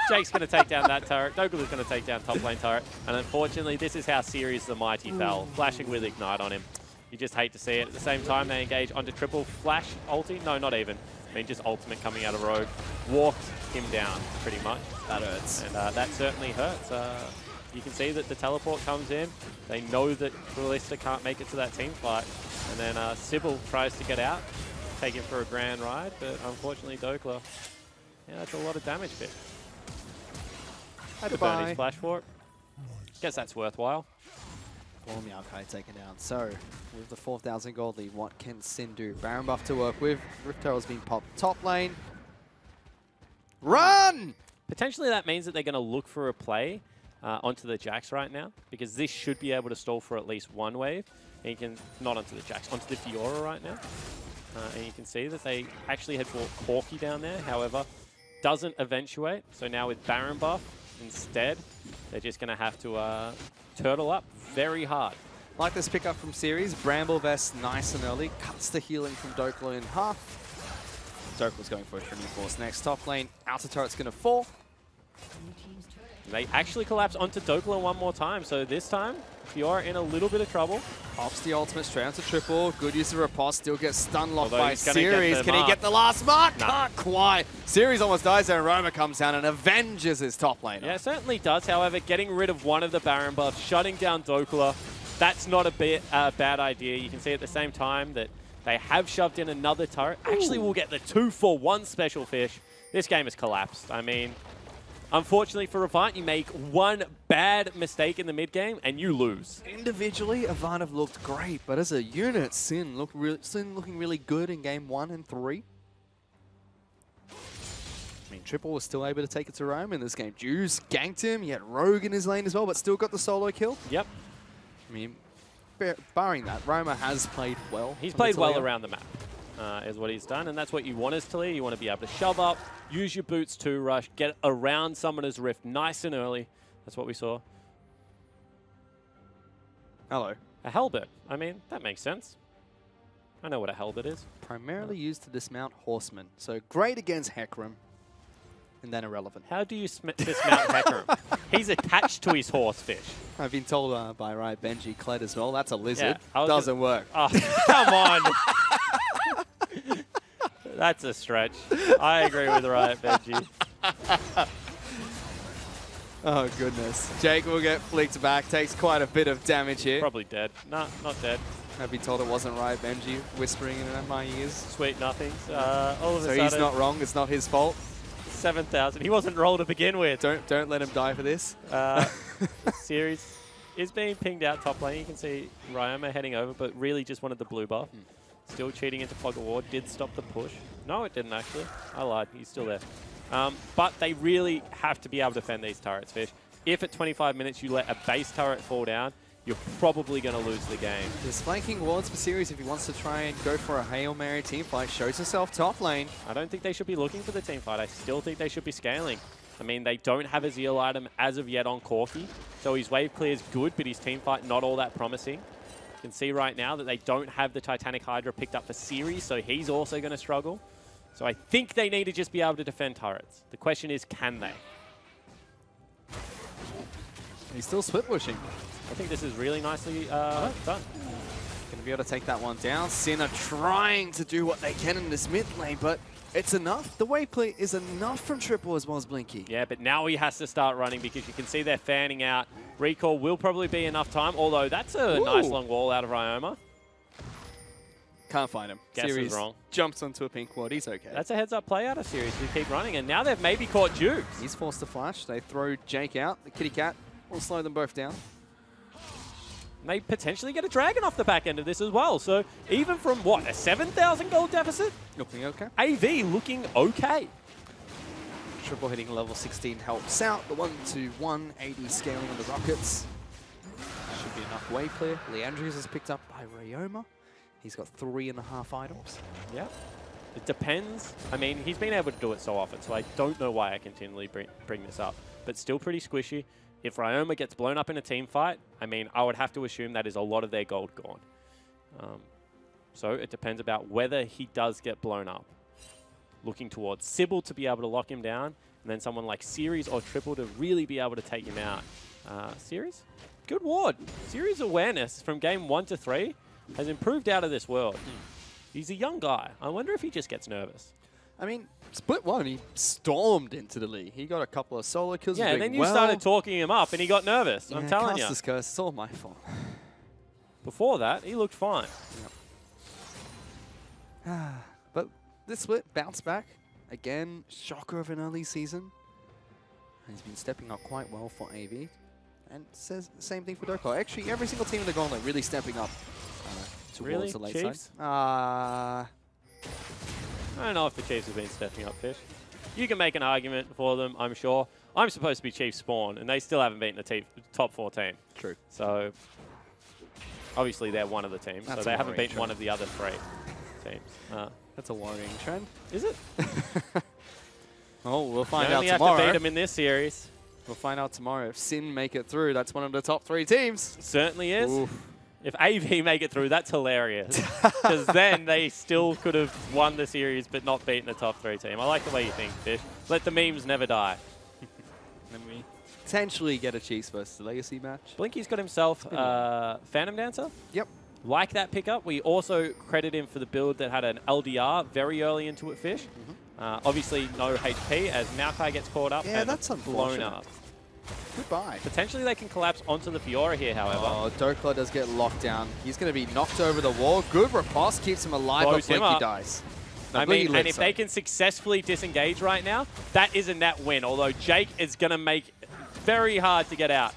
Jake's going to take down that turret. Douglas is going to take down top lane turret. And unfortunately, this is how Series the Mighty fell. Flashing with Ignite on him. You just hate to see it. At the same time, they engage onto triple flash ulti. No, not even. I mean, just ultimate coming out of Rogue. Walked him down, pretty much. That hurts. And that certainly hurts. You can see that the teleport comes in. They know that Ballista can't make it to that team fight. And then Sybil tries to get out, take him for a grand ride. But unfortunately, Dokla, yeah, that's a lot of damage fit. Had to burn his flash for it. Guess that's worthwhile. Maokai taken down. So, with the 4,000 gold lead, what can Sin do? Baron buff to work with. Rift Herald's been popped top lane. Run! Potentially that means that they're going to look for a play onto the Jax right now, because this should be able to stall for at least one wave. And you can, not onto the Jax, onto the Fiora right now. And you can see that they actually had brought Corki down there, however, doesn't eventuate. So now with Baron buff instead, they're just going to have to turtle up very hard. Like this pickup from Series, Bramble Vest nice and early, cuts the healing from Dokla in half. Dokla's going for a Trinity Force next. Top lane, outer turret's going to fall. They actually collapse onto Dokla one more time, so this time, Fiora in a little bit of trouble. Pops the ultimate straight onto triple. Good use of riposte, still gets stun locked Although by he's gonna Series. get the Can he mark. get the last mark? No. Can't quite. Series almost dies there, and Roma comes down and avenges his top lane. Yeah, it certainly does. However, getting rid of one of the Baron buffs, shutting down Dokla, that's not a bad idea. You can see at the same time that they have shoved in another turret. Actually, we'll get the 2-for-1 special fish. This game has collapsed. I mean, unfortunately for Avant, you make one bad mistake in the mid game and you lose. Individually, Avant have looked great, but as a unit, Sin looking really good in game 1 and 3. I mean, Triple was still able to take it to Rome in this game. Juice ganked him. He had Rogue in his lane as well, but still got the solo kill. Yep. I mean, barring that, Roma has played well. He's played well around the map, is what he's done, and that's what you want as Talia. You want to be able to shove up, use your boots to rush, get around Summoner's Rift nice and early. That's what we saw. Hello. A Hellbit. I mean, that makes sense. I know what a Hellbit is. Primarily used to dismount horsemen, so great against Hecarim, and then irrelevant. How do you dismount Hecarim? He's attached to his horse fish. I've been told by Riot Benji Kled as well. That's a lizard. Yeah, Doesn't work. Oh, come on. That's a stretch. I agree with Riot Benji. Oh, goodness. Jake will get flicked back. Takes quite a bit of damage here. Probably dead. No, not dead. I've been told it wasn't Riot Benji whispering in my ears. Sweet nothings. All of a So sudden, he's not wrong. It's not his fault. 7,000. He wasn't rolled to begin with. Don't let him die for this. Series is being pinged out top lane. You can see Ryoma heading over, but really just wanted the blue buff. Still cheating into Fog of War. Did stop the push. No, it didn't actually. I lied. He's still there. But they really have to be able to defend these turrets, Fish. If at 25 minutes you let a base turret fall down, you're probably going to lose the game. There's flanking wards for Series if he wants to try and go for a Hail Mary teamfight. Shows himself top lane. I don't think they should be looking for the teamfight. I still think they should be scaling. I mean, they don't have a Zeal item as of yet on Corki, so his wave clear is good, but his teamfight not all that promising. You can see right now that they don't have the Titanic Hydra picked up for Series, so he's also going to struggle. So I think they need to just be able to defend turrets. The question is, can they? He's still split pushing. I think this is really nicely done. Going to be able to take that one down. Sin are trying to do what they can in this mid lane, but it's enough. The wave play is enough from Triple as well as Blinky. Yeah, but now he has to start running because you can see they're fanning out. Recall will probably be enough time, although that's a nice long wall out of Ryoma. Can't find him. Guess Series is wrong. Jumps onto a pink ward. He's okay. That's a heads-up play out of Series. We keep running, and now they've maybe caught Jukes. He's forced to flash. They throw Jake out. The kitty cat will slow them both down. May potentially get a dragon off the back end of this as well. So even from, what, a 7,000 gold deficit? Looking okay. AV looking okay. Triple hitting level 16 helps out. The 1-to-1 AD scaling on the Rockets. Should be enough wave clear. Leandrius is picked up by Ryoma. He's got 3.5 items. Yeah. It depends. I mean, he's been able to do it so often, so I don't know why I continually bring this up. But still pretty squishy. If Ryoma gets blown up in a team fight, I mean, I would have to assume that is a lot of their gold gone. So it depends about whether he does get blown up. Looking towards Sybil to be able to lock him down, and then someone like Series or Triple to really be able to take him out. Series? Good ward. Series awareness from game 1 to 3 has improved out of this world. He's a young guy. I wonder if he just gets nervous. I mean, split 1, he stormed into the league. He got a couple of solo kills. Yeah, and then you started talking him up, and he got nervous. Yeah, I'm telling you. Caster's curse. It's all my fault. Before that, he looked fine. Yep. But this split, bounce back. Again, shocker of an early season. He's been stepping up quite well for AV. And says the same thing for Dokar. Actually, every single team in the Gauntlet really stepping up towards the late Chiefs? side. I don't know if the Chiefs have been stepping up, Fish. You can make an argument for them, I'm sure. I'm supposed to be Chiefs spawn, and they still haven't beaten the top 4 team. True. So, obviously, they're one of the teams. So they haven't beaten one of the other 3 teams. That's a worrying trend. Is it? Oh, we'll find you out only tomorrow. have to beat them in this series. We'll find out tomorrow if Sin make it through. That's one of the top 3 teams. Certainly is. Oof. If AV make it through, that's hilarious. Because then they still could have won the series but not beaten the top 3 team. I like the way you think, Fish. Let the memes never die. Then we potentially get a Chiefs versus Legacy match. Blinky's got himself Phantom Dancer. Yep. Like that pickup. We also credit him for the build that had an LDR very early into it, Fish. Obviously, no HP as Maokai gets caught up and that's blown up. Goodbye. Potentially, they can collapse onto the Fiora here, however. Oh, Dokar does get locked down. He's going to be knocked over the wall. Good riposte keeps him alive, but Blinky dies. No, I mean, and if they can successfully disengage right now, that is a net win. Although Jake is going to make it very hard to get out.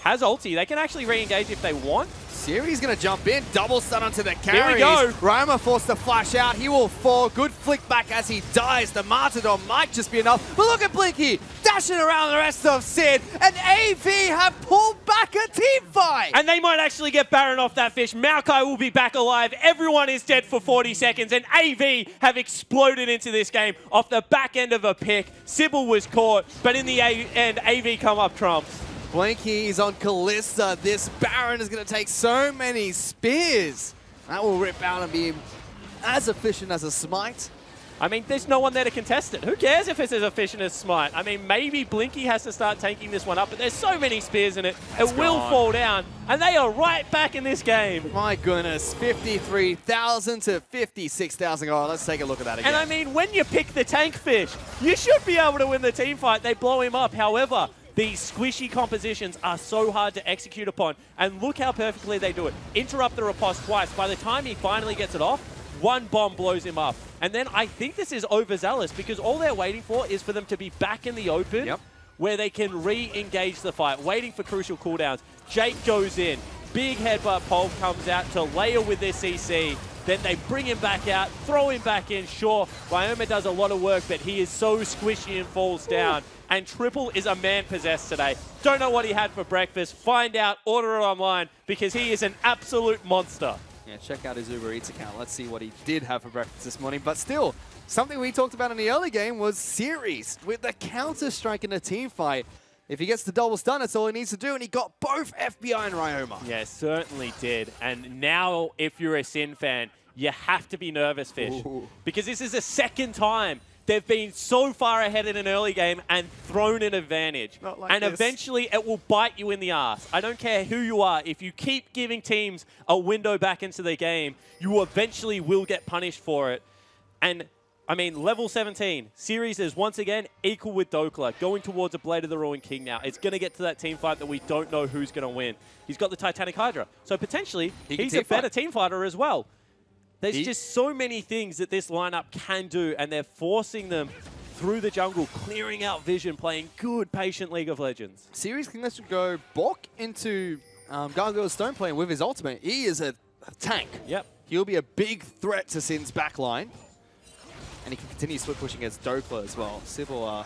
Has ulti. They can actually re-engage if they want. Series going to jump in. Double stun onto the carries. Here we go. Ryoma forced to flash out. He will fall. Good flick back as he dies. The Martyrdom might just be enough. But look at Blinky dashing around the rest of Sid. And AV have pulled back a team fight. And they might actually get Baron off that, Fish. Maokai will be back alive. Everyone is dead for 40 seconds. And AV have exploded into this game off the back end of a pick. Sybil was caught. But in the end, AV come up trumps. Blinky is on Kalista. This Baron is going to take so many spears. That will rip out and be as efficient as a smite. I mean, there's no one there to contest it. Who cares if it's as efficient as smite? I mean, maybe Blinky has to start tanking this one up, but there's so many spears in it. It will fall down, and they are right back in this game. My goodness, 53,000 to 56,000. Oh, let's take a look at that again. And I mean, when you pick the tank, Fish, you should be able to win the team fight. They blow him up. However, these squishy compositions are so hard to execute upon. And look how perfectly they do it. Interrupt the riposte twice. By the time he finally gets it off, one bomb blows him up. And then I think this is overzealous because all they're waiting for is for them to be back in the open where they can re-engage the fight, waiting for crucial cooldowns. Jake goes in. Big headbutt pole comes out to layer with their CC. Then they bring him back out, throw him back in. Sure, Ryoma does a lot of work, but he is so squishy and falls down. And Triple is a man possessed today. Don't know what he had for breakfast. Find out, order it online, because he is an absolute monster. Yeah, check out his Uber Eats account. Let's see what he did have for breakfast this morning. But still, something we talked about in the early game was Series with the counter-strike in a team fight. If he gets the double stun, that's all he needs to do, and he got both FBI and Ryoma. Yeah, certainly did. And now, if you're a Sin fan, you have to be nervous, Fish. Ooh. Because this is the second time they've been so far ahead in an early game and thrown an advantage. And eventually, it will bite you in the ass. I don't care who you are. If you keep giving teams a window back into the game, you eventually will get punished for it. And I mean, level 17, Series is once again equal with Dokar, going towards a Blade of the Ruined King now. It's going to get to that team fight that we don't know who's going to win. He's got the Titanic Hydra, so potentially he's a better team fighter as well. There's just so many things that this lineup can do, and they're forcing them through the jungle, clearing out vision, playing good, patient League of Legends. Series can let go Bok into Gargoyle's Stone playing with his ultimate. He is a tank. Yep. He'll be a big threat to Sin's backline. And he can continue split pushing against Dokar as well. Sybil,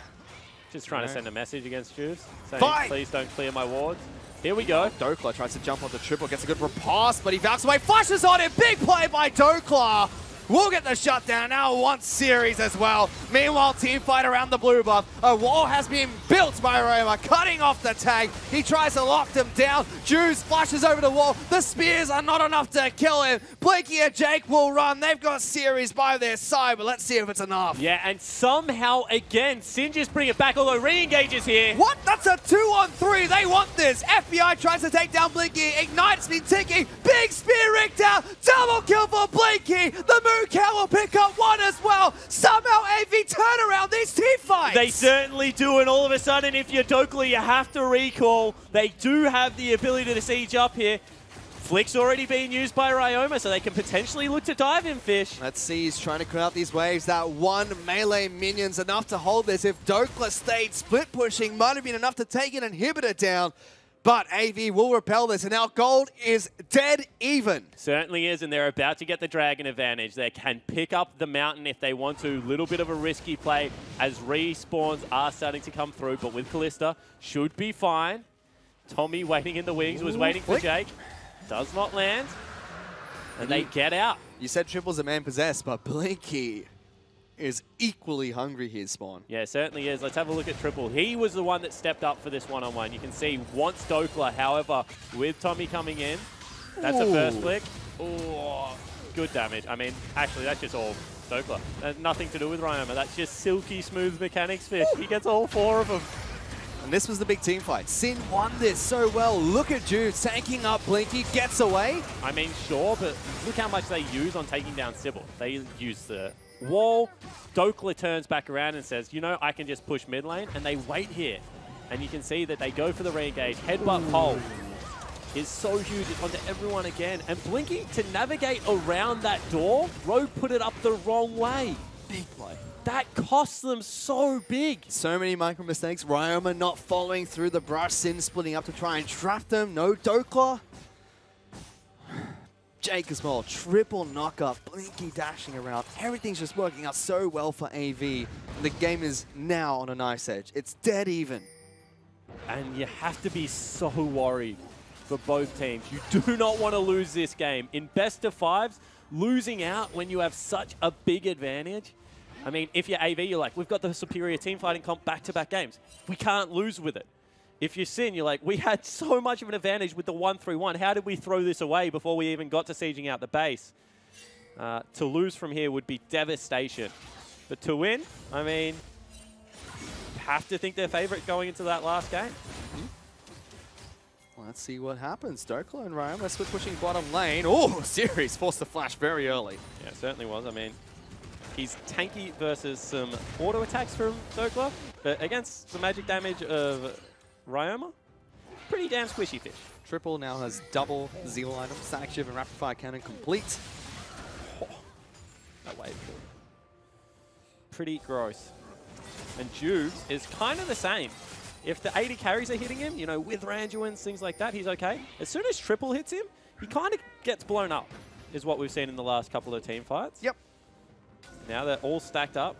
just trying to send a message against Juves, saying, Fight! Please don't clear my wards. Here we go. Dokar tries to jump on the triple, gets a good riposte, but he backs away, flashes on it. Big play by Dokar. will get the shutdown. Now one series as well. Meanwhile, team fight around the blue buff. A wall has been built by Roma, cutting off the tag. He tries to lock them down. Juice flashes over the wall. The spears are not enough to kill him. Blinky and Jake will run. They've got series by their side, but let's see if it's enough. Yeah, and somehow, again, Sin just bring it back, although re-engages here. What? That's a 2-on-3. They want this. FBI tries to take down Blinky. Ignite's been ticking. Big spear rigged out. Double kill for Blinky. The Moon Cow will pick up one as well. Somehow AV turn around these team fights. They certainly do, and all of a sudden, if you're Dokla, you have to recall. They do have the ability to siege up here. Flick's already being used by Ryoma, so they can potentially look to dive him, Fish. Let's see, he's trying to cut out these waves. That one melee minion's enough to hold this. If Dokla stayed split pushing, might have been enough to take an inhibitor down. But AV will repel this, and now gold is dead even. Certainly is, and they're about to get the dragon advantage. They can pick up the mountain if they want to. Little bit of a risky play as respawns are starting to come through, but with Kalista, should be fine. Tommy waiting in the wings, was waiting for Jake. Does not land, and they get out. You said Triple's a man possessed, but Blinky is equally hungry here, Spawn. Yeah, certainly is. Let's have a look at Triple. He was the one that stepped up for this one-on-one. You can see wants Dokla. However, with Tommy coming in, that's a first flick. Oh, good damage. I mean, actually, that's just all Dokla. Nothing to do with Ryoma. That's just silky smooth mechanics, Fish. He gets all four of them. And this was the big team fight. Sin won this so well. Look at Jude tanking up Blinky, gets away. I mean, sure, but look how much they use on taking down Sybil. They use the wall. Dokla turns back around and says, you know, I can just push mid lane, and they wait here. And you can see that they go for the re-engage. Headbutt pole is so huge. It's onto everyone again. And Blinky, to navigate around that door, Rogue put it up the wrong way. Big play. That costs them so big. So many micro mistakes. Ryoma not following through the brush. Sin splitting up to try and trap them. No Dokla. Jake as well. Triple knock-up. Blinky dashing around. Everything's just working out so well for AV. The game is now on a nice edge. It's dead even. And you have to be so worried for both teams. You do not want to lose this game. In best of fives, losing out when you have such a big advantage. I mean, if you're AV, you're like, we've got the superior team fighting comp back-to-back games. We can't lose with it. If you're Sin, you're like, we had so much of an advantage with the 1-3-1. How did we throw this away before we even got to sieging out the base? To lose from here would be devastation. But to win, I mean, have to think they're favorite going into that last game. Well, let's see what happens. Dokla and Ryoma split pushing bottom lane. Oh, series forced to flash very early. Yeah, it certainly was. I mean, he's tanky versus some auto attacks from Dokla, but against the magic damage of Ryoma, pretty damn squishy, Fish. Triple now has double Zeal item, Static Shiv and Rapid Fire Cannon complete. Oh, that wave. Pretty gross. And Jubes is kind of the same. If the 80 carries are hitting him, you know, with Randuins, things like that, he's okay. As soon as Triple hits him, he kind of gets blown up, is what we've seen in the last couple of team fights. Yep. Now they're all stacked up.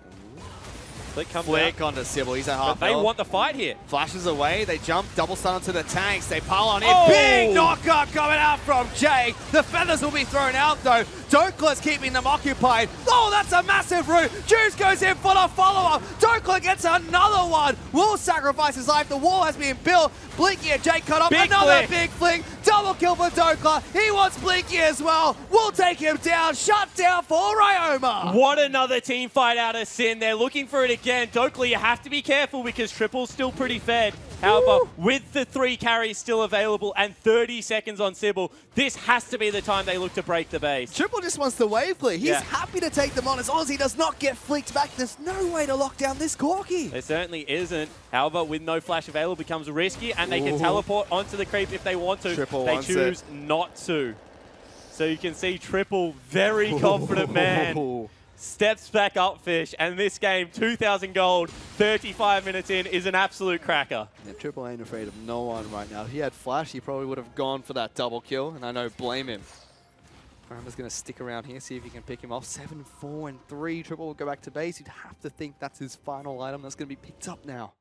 Flick comes Flick out. onto Sybil. He's at half. But they want the fight here. Flashes away. They jump, double stun onto the tanks. They pile on in. Oh! Big knockup coming out from Jake. The feathers will be thrown out though. Dokla's keeping them occupied. Oh, that's a massive root. Juice goes in for the follow-up. Dokla gets another one. Will sacrifice his life. The wall has been built. Blinky and Jake cut off. Big another flick. big fling. Double kill for Dokla. He wants Blinky as well. We'll take him down. Shut down for Ryoma. What another team fight out of Sin. They're looking for it again. Dokla, you have to be careful because Triple's still pretty fed. However, with the 3 carries still available and 30 seconds on Sybil, this has to be the time they look to break the base. Triple just wants to wave flick. He's happy to take them on as long as he does not get flicked back. There's no way to lock down this Corki. There certainly isn't. However, with no flash available, becomes risky, and they can teleport onto the creep if they want to. Triple they wants choose it. not to. So you can see Triple, very confident man, steps back up, Fish, and this game, 2,000 gold, 35 minutes in, is an absolute cracker. Yeah, Triple ain't afraid of no one right now. If he had flash, he probably would have gone for that double kill, and I know, blame him. Ryama's going to stick around here, see if he can pick him off. 7, 4, and 3. Triple will go back to base. You'd have to think that's his final item that's going to be picked up now.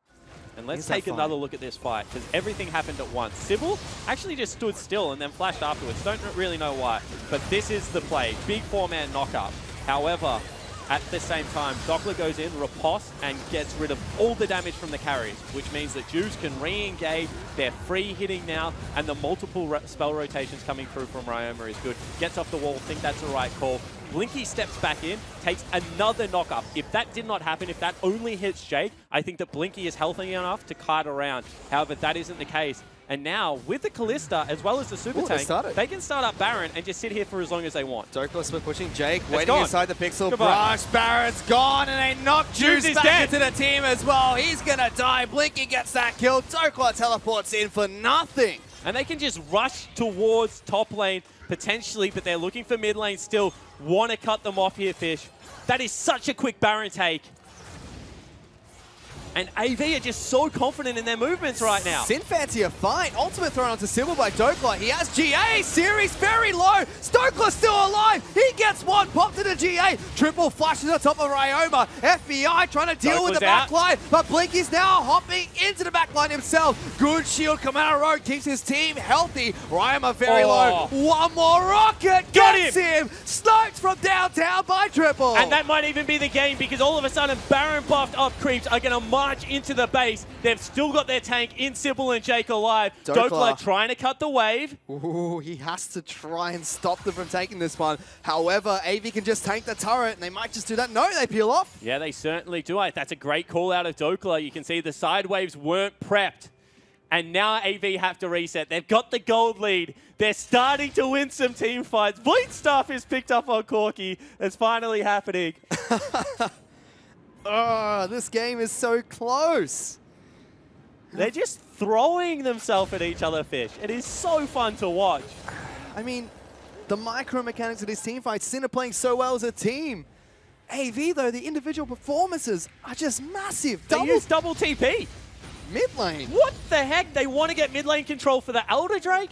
And let's take another look at this fight, because everything happened at once. Sybil actually just stood still and then flashed afterwards. Don't really know why, but this is the play. Big 4-man knock-up. However, at the same time, Dockler goes in, riposte, and gets rid of all the damage from the carries, which means that Juves can re-engage. They're free hitting now, and the multiple spell rotations coming through from Ryoma is good. Gets off the wall, think that's the right call. Blinky steps back in, takes another knock-up. If that did not happen, if that only hits Jake, I think that Blinky is healthy enough to kite around. However, that isn't the case. And now, with the Callista, as well as the Super Tank, they can start up Baron and just sit here for as long as they want. Dockler split pushing Jake, waiting inside the pixel. Goodbye. Brush, Baron's gone, and they knock Juice back into the team as well. He's going to die. Blinky gets that kill. Dockler teleports in for nothing. And they can just rush towards top lane, potentially, but they're looking for mid lane still. Want to cut them off here, Fish. That is such a quick Baron take. And AV are just so confident in their movements right now. Sin fancy a fight. Ultimate thrown onto Sybil by Dockler. He has GA. Series very low. Stockler still alive. He gets one pop to the GA. Triple flashes on top of Ryoma. FBI trying to deal with the backline. But Blinky's now hopping into the backline himself. Good shield coming out of road. Keeps his team healthy. Ryoma very low. One more rocket. Gets him. Sniped from downtown by Triple. And that might even be the game because all of a sudden Baron buffed up creeps are going to march into the base. They've still got their tank in Sybil and Jake alive. Dockler trying to cut the wave. Ooh, he has to try and stop them from taking this one. However, AV can just tank the turret, and they might just do that. No, they peel off. Yeah, they certainly do. That's a great call out of Dockler. You can see the side waves weren't prepped. And now AV have to reset. They've got the gold lead. They're starting to win some team fights. Bleed stuff is picked up on Corky. It's finally happening. Oh, this game is so close. They're just throwing themselves at each other, Fish. It is so fun to watch. I mean, the micro mechanics of this team fight, Sin are playing so well as a team. AV, though, the individual performances are just massive. They use double TP. Mid lane. What the heck? They want to get mid lane control for the Elder Drake?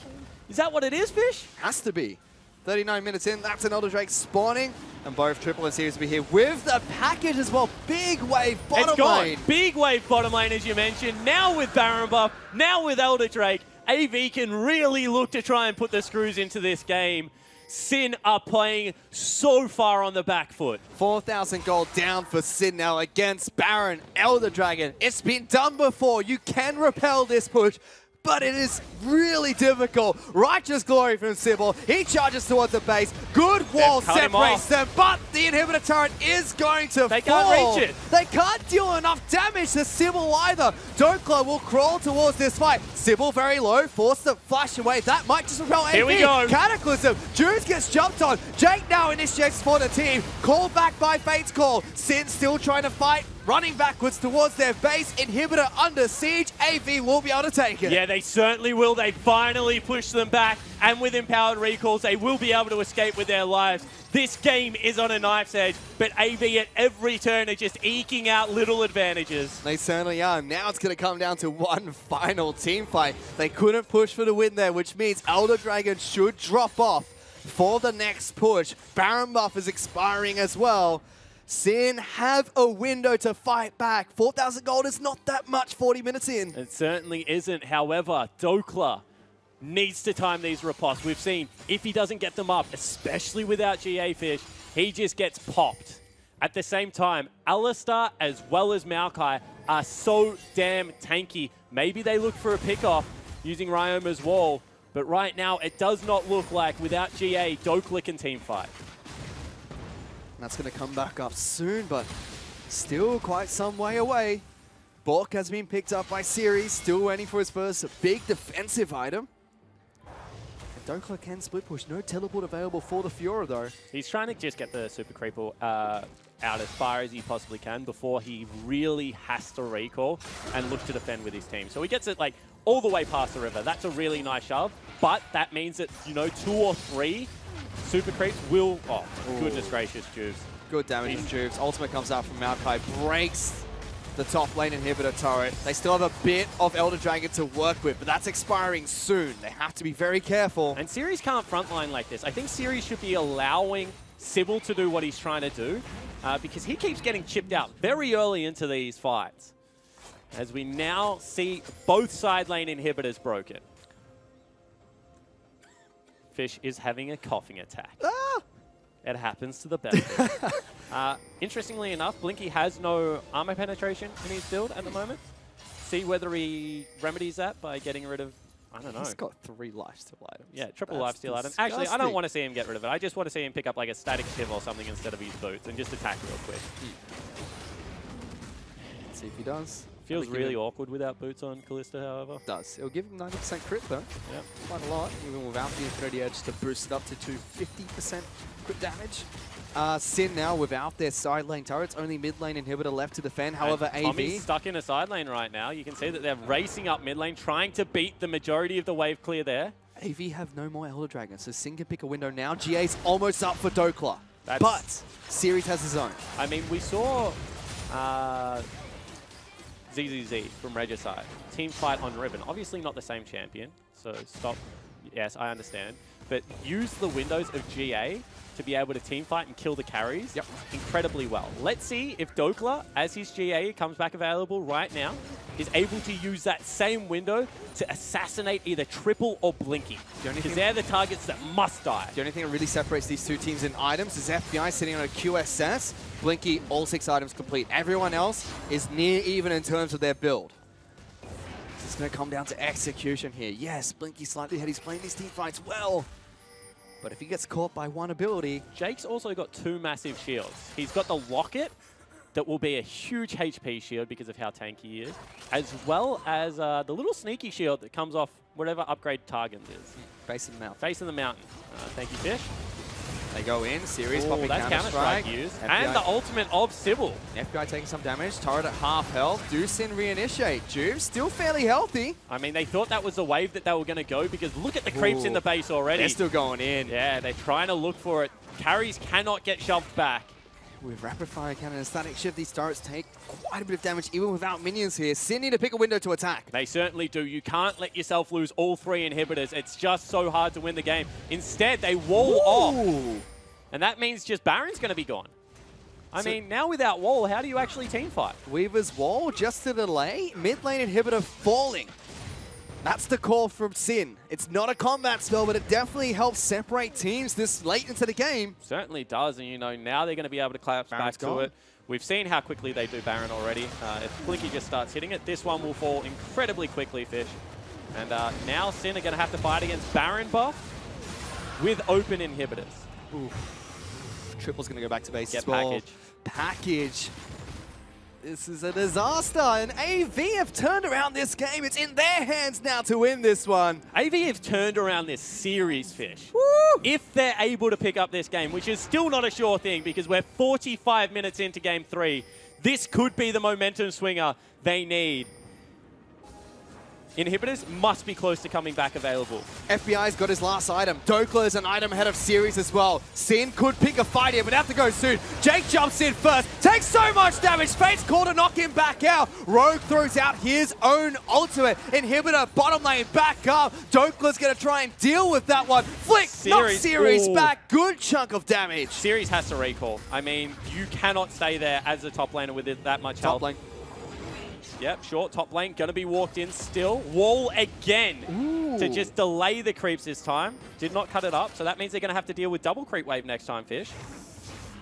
Is that what it is, Fish? Has to be. 39 minutes in, that's an Elder Drake spawning. And both Triple and Series will be here with the package as well. Big wave bottom lane. Big wave bottom lane, as you mentioned. Now with Baron buff, now with Elder Drake, AV can really look to try and put the screws into this game. Sin are playing so far on the back foot. 4,000 gold down for Sin now against Baron, Elder Dragon. It's been done before. You can repel this push, but it is really difficult. Righteous Glory from Sybil. He charges towards the base. Good wall separates them, but the inhibitor turret is going to fall. They can't reach it. They can't deal enough damage to Sybil either. Dockler will crawl towards this fight. Sybil very low, forced to flash away. That might just repel AV. Here we go. Cataclysm. Juice gets jumped on. Jake now initiates for the team. Called back by Fate's Call. Sin still trying to fight. Running backwards towards their base. Inhibitor under siege. AV will be able to take it. Yeah, they certainly will. They finally push them back. And with empowered recalls, they will be able to escape with their lives. This game is on a knife's edge, but AV at every turn are just eking out little advantages. They certainly are. Now it's going to come down to one final team fight. They couldn't push for the win there, which means Elder Dragon should drop off for the next push. Baron buff is expiring as well. Sin have a window to fight back. 4,000 gold is not that much 40 minutes in. It certainly isn't. However, Dockler needs to time these riposts. We've seen if he doesn't get them up, especially without GA Fish, he just gets popped. At the same time, Alistar as well as Maokai are so damn tanky. Maybe they look for a pick-off using Ryoma's wall, but right now it does not look like without GA, Dockler can team fight. That's going to come back up soon, but still quite some way away. Bork has been picked up by Series, still waiting for his first big defensive item. Dockler can split push. No teleport available for the Fiora, though. He's trying to just get the Super Creeper out as far as he possibly can before he really has to recall and look to defend with his team. So he gets it like all the way past the river. That's a really nice shove, but that means that, you know, 2 or 3 Super Creeps will... Oh, goodness gracious, Juves. Good damage from Juves. Ultimate comes out from Maokai, breaks the top lane inhibitor turret. They still have a bit of Elder Dragon to work with, but that's expiring soon. They have to be very careful. And Series can't frontline like this. I think Series should be allowing Sybil to do what he's trying to do because he keeps getting chipped out very early into these fights. As we now see both side lane inhibitors broken. Fish is having a coughing attack. Ah! It happens to the best. Interestingly enough, Blinky has no armor penetration in his build at the moment. See whether he remedies that by getting rid of, I don't know. He's got 3 lifesteal items. Yeah, triple lifesteal items. Actually, I don't want to see him get rid of it. I just want to see him pick up like a static shiv or something instead of his boots and just attack real quick. Let's see if he does. Feels really awkward without boots on Kalista, however. It does. It'll give him 90% crit though. Yep. Quite a lot, even without the Infinity Edge to boost it up to 250% crit damage. Sin now without their side lane turrets, only mid lane inhibitor left to defend. However, AV... Tommy's stuck in a side lane right now. You can see that they're racing up mid lane, trying to beat the majority of the wave clear there. AV have no more Elder Dragon, so Sin can pick a window now. GA's almost up for Dokla, but Series has his own. I mean, we saw ZZZ from Regicide team fight on Ribbon. Obviously not the same champion, so stop. Yes, I understand. But use the windows of GA to be able to team fight and kill the carries incredibly well. Let's see if Dokla, as his GA comes back available right now, is able to use that same window to assassinate either Triple or Blinky. Because they're the targets that must die. The only thing that really separates these two teams in items is FBI sitting on a QSS. Blinky, all 6 items complete. Everyone else is near even in terms of their build. It's going to come down to execution here. Yes, Blinky slightly ahead. He's playing these team fights well. But if he gets caught by one ability... Jake's also got 2 massive shields. He's got the Locket, that will be a huge HP shield because of how tanky he is, as well as the little sneaky shield that comes off whatever upgrade Targan is. Face in the mountain. Face in the mountain. Thank you, Fish. They go in, Series popping that's counter-strike used. And the ultimate of Sybil. FBI taking some damage, turret at half health, do Sin reinitiate. Juve still fairly healthy. I mean, they thought that was the wave that they were going to go because look at the creeps in the base already. They're still going in. Yeah, they're trying to look for it. Carries cannot get shoved back. With rapid fire cannon and static shift, these turrets take quite a bit of damage even without minions here. Sin need to pick a window to attack. They certainly do. You can't let yourself lose all 3 inhibitors. It's just so hard to win the game. Instead, they wall off. And that means just Baron's going to be gone. I mean, now without wall, how do you actually team fight? Weaver's wall just to delay. Mid lane inhibitor falling. That's the call from Sin. It's not a combat spell, but it definitely helps separate teams this late into the game. Certainly does, and you know, now they're going to be able to collapse back to it. We've seen how quickly they do Baron already. If Blinky just starts hitting it, this one will fall incredibly quickly, Fish. And now Sin are going to have to fight against Baron buff with open inhibitors. Oof. Triple's going to go back to base as well. Package. This is a disaster, and AV have turned around this game. It's in their hands now to win this one. AV have turned around this series, Fish. Woo! If they're able to pick up this game, which is still not a sure thing because we're 45 minutes into Game 3, this could be the momentum swinger they need. Inhibitors must be close to coming back available. FBI's got his last item. Dokla is an item ahead of Series as well. Sin could pick a fight here, but have to go soon. Jake jumps in first, takes so much damage. Fate's call to knock him back out. Rogue throws out his own ultimate. Inhibitor bottom lane back up. Dokla's going to try and deal with that one. Flick, knocks Series back. Good chunk of damage. Series has to recall. I mean, you cannot stay there as a top laner with that much health. Top lane. Yep, short top lane, gonna be walked in still. Wall again to just delay the creeps this time. Did not cut it up, so that means they're gonna have to deal with double creep wave next time, Fish.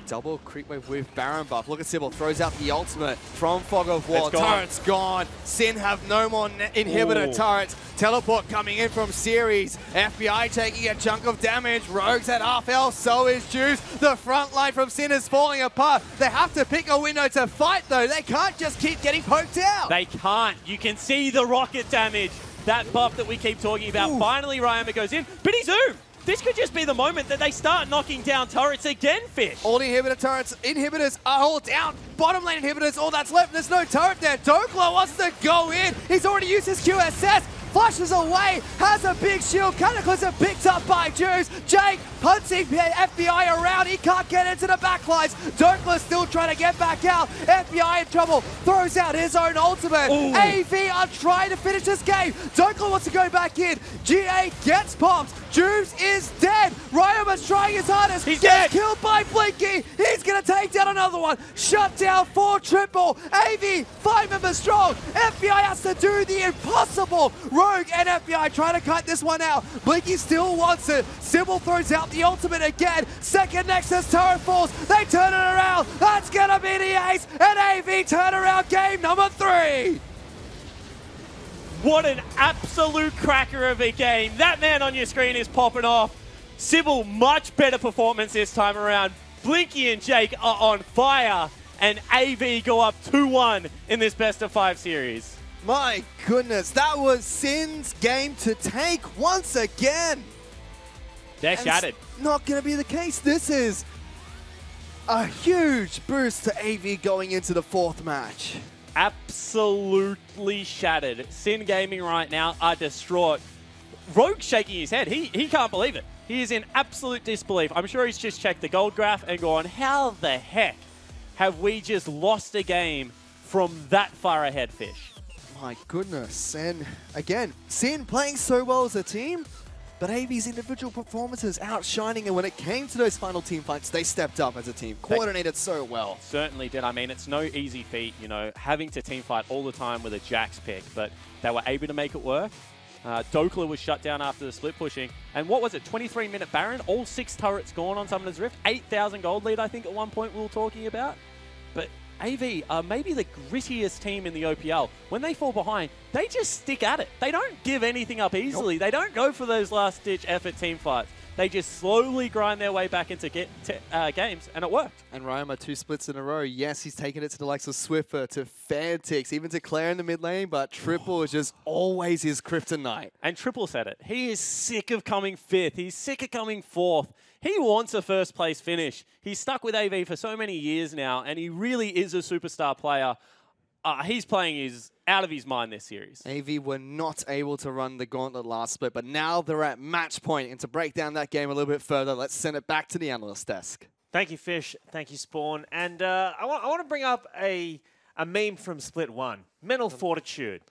Double creep wave with Baron buff. Look at Sybil, throws out the ultimate from Fog of War. Turret's gone. Sin have no more inhibitor turrets. Teleport coming in from Series. FBI taking a chunk of damage. Rogue's at half health, so is Juice. The front line from Sin is falling apart. They have to pick a window to fight though. They can't just keep getting poked out. They can't. You can see the rocket damage. That buff that we keep talking about. Finally, Ryoma goes in, but he's zoomed. This could just be the moment that they start knocking down turrets again, Fish. All the inhibitor turrets, inhibitors are all down. Bottom lane inhibitors, all that's left. There's no turret there. Dokla wants to go in. He's already used his QSS. Flushes away, has a big shield. Cataclysm picked up by Juice. Jake hunting FBI around. He can't get into the backlines. Dokla still trying to get back out. FBI in trouble. Throws out his own ultimate. AV are trying to finish this game. Dokla wants to go back in. GA gets popped. Juice is dead. Ryoma's trying his hardest. He's dead. Killed by Blinky. He's going to take take down another one. Shut down for Triple. AV, 5 members strong. FBI has to do the impossible. Rogue and FBI trying to cut this one out. Blinky still wants it. Sybil throws out the ultimate again. Second Nexus turret falls. They turn it around. That's going to be the ace. And AV turn around game number 3. What an absolute cracker of a game. That man on your screen is popping off. Sybil, much better performance this time around. Blinky and Jake are on fire. And AV go up 2-1 in this best-of-5 series. My goodness, that was Sin's game to take once again. They're shattered. Not going to be the case. This is a huge boost to AV going into the 4th match. Absolutely shattered. Sin Gaming right now are distraught. Rogue shaking his head. He can't believe it. He is in absolute disbelief. I'm sure he's just checked the gold graph and gone, how the heck have we just lost a game from that far ahead, Fish? My goodness. And again, Sin playing so well as a team, but AV's individual performances outshining, and when it came to those final team fights, they stepped up as a team, coordinated so well. Certainly did. I mean, it's no easy feat, you know, having to team fight all the time with a Jax pick, but they were able to make it work. Dokla was shut down after the split pushing. And what was it, 23-minute Baron? All 6 turrets gone on Summoner's Rift. 8,000 gold lead, I think, at one point we were talking about. But AV are maybe the grittiest team in the OPL. When they fall behind, they just stick at it. They don't give anything up easily. Nope. They don't go for those last-ditch effort team fights. They just slowly grind their way back into games, and it worked. And Ryoma 2 splits in a row. Yes, he's taken it to the likes of Swiffer, to Fantix, even to Claire in the mid lane, but Triple is just always his kryptonite. And Triple said it. He is sick of coming 5th. He's sick of coming 4th. He wants a first-place finish. He's stuck with AV for so many years now, and he really is a superstar player. He's playing out of his mind this series. AV were not able to run the Gauntlet last split, but now they're at match point. And to break down that game a little bit further, let's send it back to the analyst desk. Thank you, Fish. Thank you, Spawn. And I want to bring up a meme from Split 1, Mental Fortitude,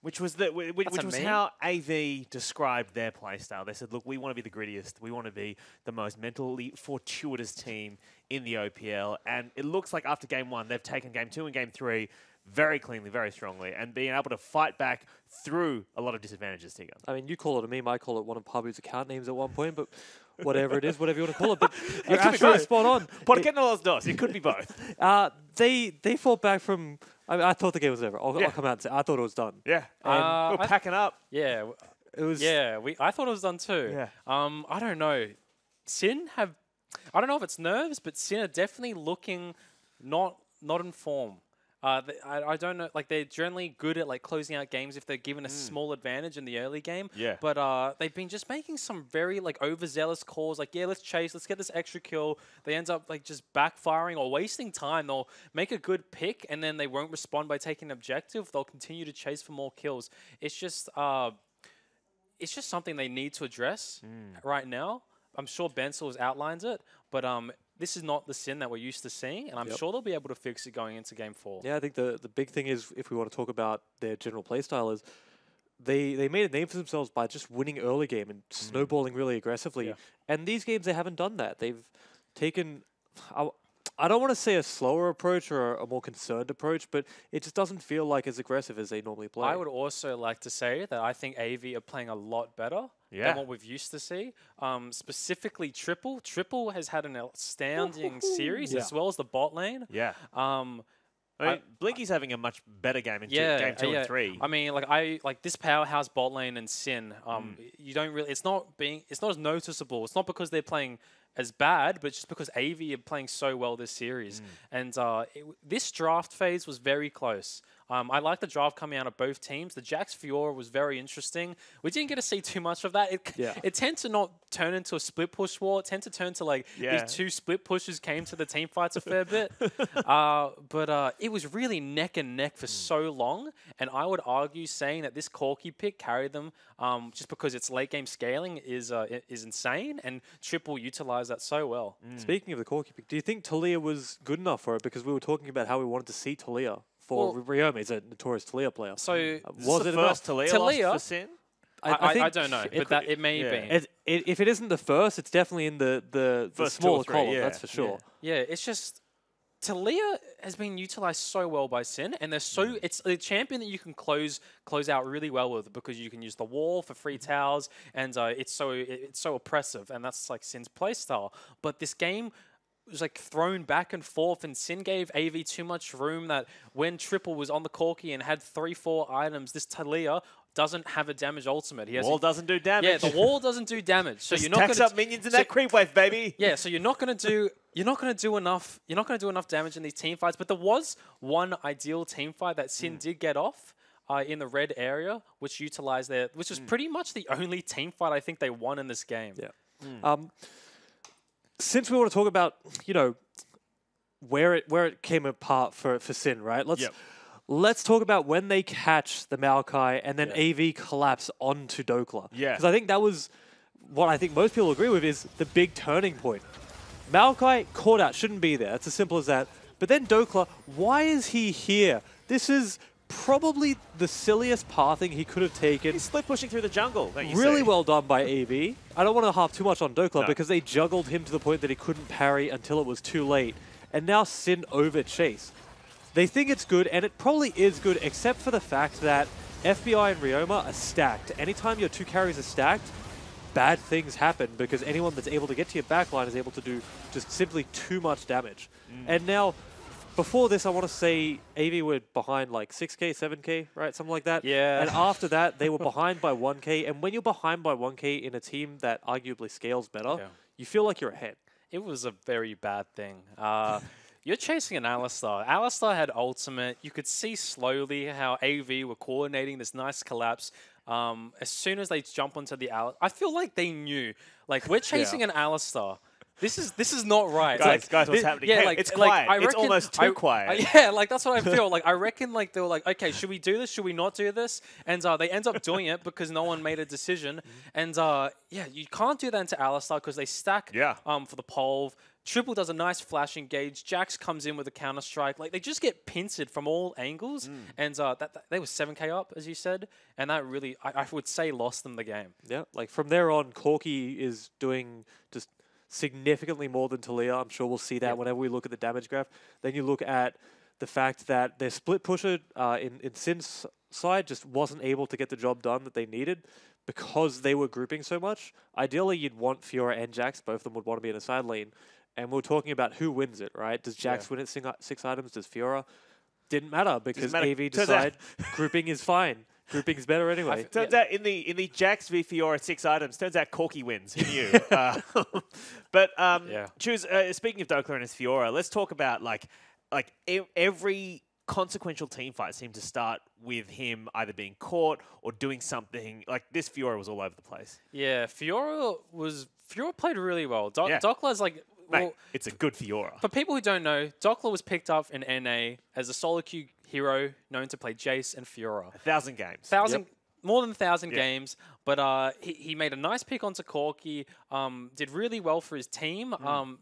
which was how AV described their playstyle. They said, look, we want to be the grittiest. We want to be the most mentally fortuitous team in the OPL. And it looks like after Game 1, they've taken Game 2 and Game 3 very cleanly, very strongly, and being able to fight back through a lot of disadvantages, Tigger. I mean, you call it a meme, I call it one of Pabu's account names at one point, but whatever it is, whatever you want to call it. But you're actually spot on. ¿Por qué no los dos? It could be both. They fought back from... I thought the game was over. I'll come out and say I thought it was done. Yeah. We're packing up. Yeah. It was... Yeah, I thought it was done too. Yeah. I don't know. Sin have... I don't know if it's nerves, but Sin are definitely looking not in form. I don't know, like they're generally good at like closing out games if they're given a small advantage in the early game. Yeah. But they've been just making some very like overzealous calls, like, yeah, let's chase, let's get this extra kill. They end up like just backfiring or wasting time. They'll make a good pick and then they won't respond by taking an objective. They'll continue to chase for more kills. It's just something they need to address right now. I'm sure Bensel outlines it, but this is not the Sin that we're used to seeing, and I'm sure they'll be able to fix it going into Game 4. Yeah, I think the big thing is, if we want to talk about their general playstyle, is they made a name for themselves by just winning early game and snowballing really aggressively. Yeah. And these games, they haven't done that. They've taken... I don't want to say a slower approach or a more concerned approach, but it just doesn't feel like as aggressive as they normally play. I would also like to say that I think AV are playing a lot better than what we've used to see. Specifically, Triple. Triple has had an outstanding series as well as the bot lane. Yeah. I mean, Blinky's having a much better game in game 2 and 3. I mean, like this powerhouse bot lane and Sin. You don't really. It's not as noticeable. It's not because they're playing as bad, but just because AV are playing so well this series. And this draft phase was very close. I like the draft coming out of both teams. The Jax Fiora was very interesting. We didn't get to see too much of that. It tends to not turn into a split push war. It tends to turn to like these 2 split pushes came to the team fights a fair bit. But it was really neck and neck for so long. And I would argue saying that this Corki pick carried them just because its late game scaling is insane, and Triple utilized that so well. Speaking of the Corki pick, do you think Talia was good enough for it? Because we were talking about how we wanted to see Talia. For Ryoma, he's a notorious Talia player. So was it the first Talia loss for Sin? I don't know, but it may be. If it isn't the first, it's definitely in the smaller column, that's for sure. Yeah, it's just Talia has been utilized so well by Sin, and they're so it's a champion that you can close out really well with because you can use the wall for free towers, and it's so oppressive, and that's like Sin's playstyle. But this game was like thrown back and forth, and Sin gave AV too much room that when Triple was on the Corki and had 3-4 items, this Talia doesn't have a damage ultimate. He has wall doesn't do damage. Yeah, the wall doesn't do damage. So you're not tax gonna up minions in that creep wave, baby. Yeah, so you're not gonna do enough damage in these team fights. But there was one ideal team fight that Sin did get off in the red area, which utilized which was pretty much the only team fight I think they won in this game. Yeah. Since we want to talk about, where it came apart for Sin, right? Let's talk about when they catch the Maokai and then AV collapse onto Dokla. Yeah. Because I think that was what I think most people agree with is the big turning point. Maokai caught out, shouldn't be there. It's as simple as that. But then Dokla, why is he here? This is probably the silliest pathing he could have taken. He's split pushing through the jungle. Really well done by AV. I don't want to harp too much on Dokla because they juggled him to the point that he couldn't parry until it was too late. And now Sin over Chase. They think it's good, and it probably is good, except for the fact that FBI and Ryoma are stacked. Anytime your two carries are stacked, bad things happen because anyone that's able to get to your backline is able to do just simply too much damage. And now, before this, I want to say AV were behind like 6k, 7k, right? Something like that. Yeah. And after that, they were behind by 1k. And when you're behind by 1k in a team that arguably scales better, you feel like you're ahead. It was a very bad thing. You're chasing an Alistar. Alistar had ultimate. You could see slowly how AV were coordinating this nice collapse. As soon as they jump onto the Alistar, I feel like they knew, like, we're chasing an Alistar. This is not right. Guys, what's happening? Yeah, Hey, like, it's quiet. I reckon, it's almost too quiet. Yeah, like that's what I feel. Like I reckon, like they were like, okay, should we do this? Should we not do this? And they end up doing it because no one made a decision. And yeah, you can't do that into Alistar because they stack. For the pole. Triple does a nice flash engage. Jax comes in with a counter strike. Like they just get pincered from all angles. And they were 7k up, as you said, and that really, I would say, lost them the game. Yeah, like from there on, Corki is doing just significantly more than Talia. I'm sure we'll see that whenever we look at the damage graph. Then you look at the fact that their split pusher in Sin's side just wasn't able to get the job done that they needed because they were grouping so much. Ideally, you'd want Fiora and Jax. Both of them would want to be in a side lane. And we're talking about who wins it, right? Does Jax win it 6 items? Does Fiora? Didn't matter because AV decided grouping is fine. Grouping is better anyway. Turns out in the Jax v Fiora 6 items, turns out Corki wins. Who knew? But choose. Speaking of Dokla and his Fiora, let's talk about like every consequential team fight seemed to start with him either being caught or doing something. Like this Fiora was all over the place. Yeah, Fiora played really well. Dokla's like. Mate, it's a good Fiora. For people who don't know, Dokla was picked up in NA as a solo queue hero known to play Jace and Fiora. 1,000 games. More than 1,000 games, but he made a nice pick onto Corki, did really well for his team,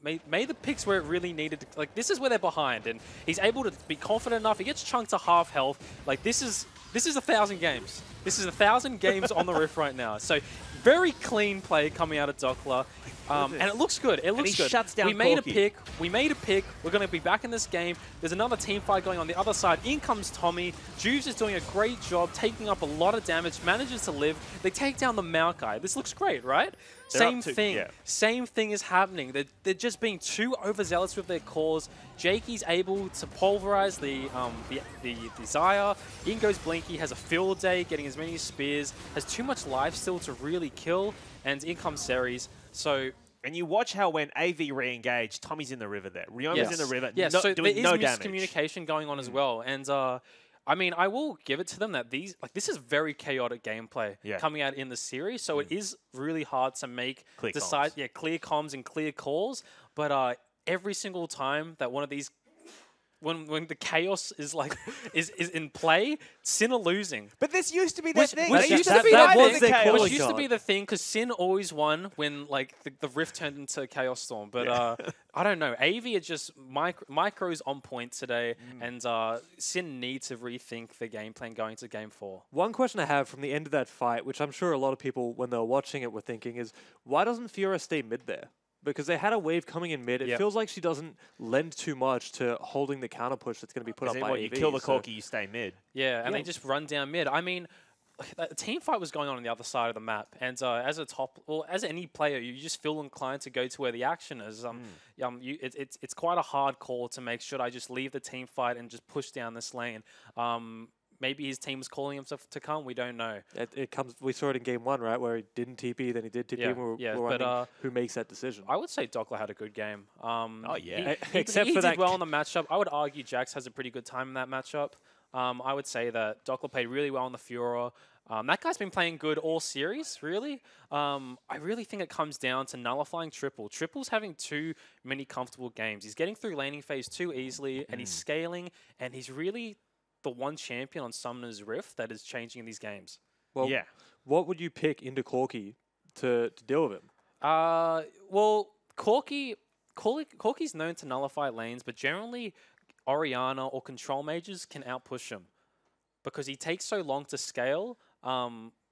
made the picks where it really needed to, like this is where they're behind, and he's able to be confident enough. He gets chunked to half health. Like this is 1,000 games. This is 1,000 games on the Rift right now. So very clean play coming out of Dokla. And it looks good. It looks good. Shuts down we made Corki. We made a pick. We're going to be back in this game. There's another team fight going on the other side. In comes Tommy. Juves is doing a great job, taking up a lot of damage, manages to live. They take down the Maokai. This looks great, right? Same thing. Same thing is happening. They're just being too overzealous with their cores. Jakey's able to pulverize the Xayah. In goes Blinky, has a field day, getting as many spears, has too much life still to really kill, and in comes Ceres. So, and you watch how when AV re-engaged, Tommy's in the river there. Ryoma's in the river, so doing there no is damage. miscommunication going on as well. And I mean, I will give it to them that this is very chaotic gameplay coming out in the series. So it is really hard to make clear comms and clear calls. But every single time that one of these when the chaos is like is in play, Sin are losing. But this used to be their thing. Which used to be the thing because Sin always won when like the Rift turned into Chaos Storm. But I don't know. AV are just micros on point today, and Sin need to rethink the game plan going to Game 4. One question I have from the end of that fight, which I'm sure a lot of people when they were watching it were thinking, is why doesn't Fiora stay mid there? because they had a wave coming in mid. It feels like she doesn't lend too much to holding the counter push that's going to be put up by you EV. kill the Corki, you stay mid. Yeah, and they just run down mid. I mean, the team fight was going on the other side of the map, and as a as any player, you just feel inclined to go to where the action is. It's quite a hard call to make. Should I just leave the team fight and just push down this lane? Maybe his team was calling himself to come. We don't know. It comes. We saw it in game 1, right, where he didn't TP, then he did TP. But who makes that decision? I would say Dockler had a good game. Except for he that, did well in the matchup. I would argue Jax has a pretty good time in that matchup. I would say that Dockler played really well in the Furor. That guy's been playing good all series, really. I really think it comes down to nullifying Triple. Triple's having too many comfortable games. He's getting through laning phase too easily, and he's scaling, and he's really the one champion on Summoner's Rift that is changing in these games. Well, what would you pick into Corki to deal with him? Well, Corki's known to nullify lanes, but generally Orianna or control mages can outpush him because he takes so long to scale.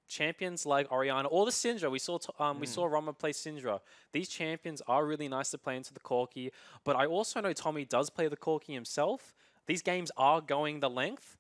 Champions like Orianna or the Syndra, we saw Roma play Syndra. These champions are really nice to play into the Corki, but I also know Tommy does play the Corki himself. These games are going the length,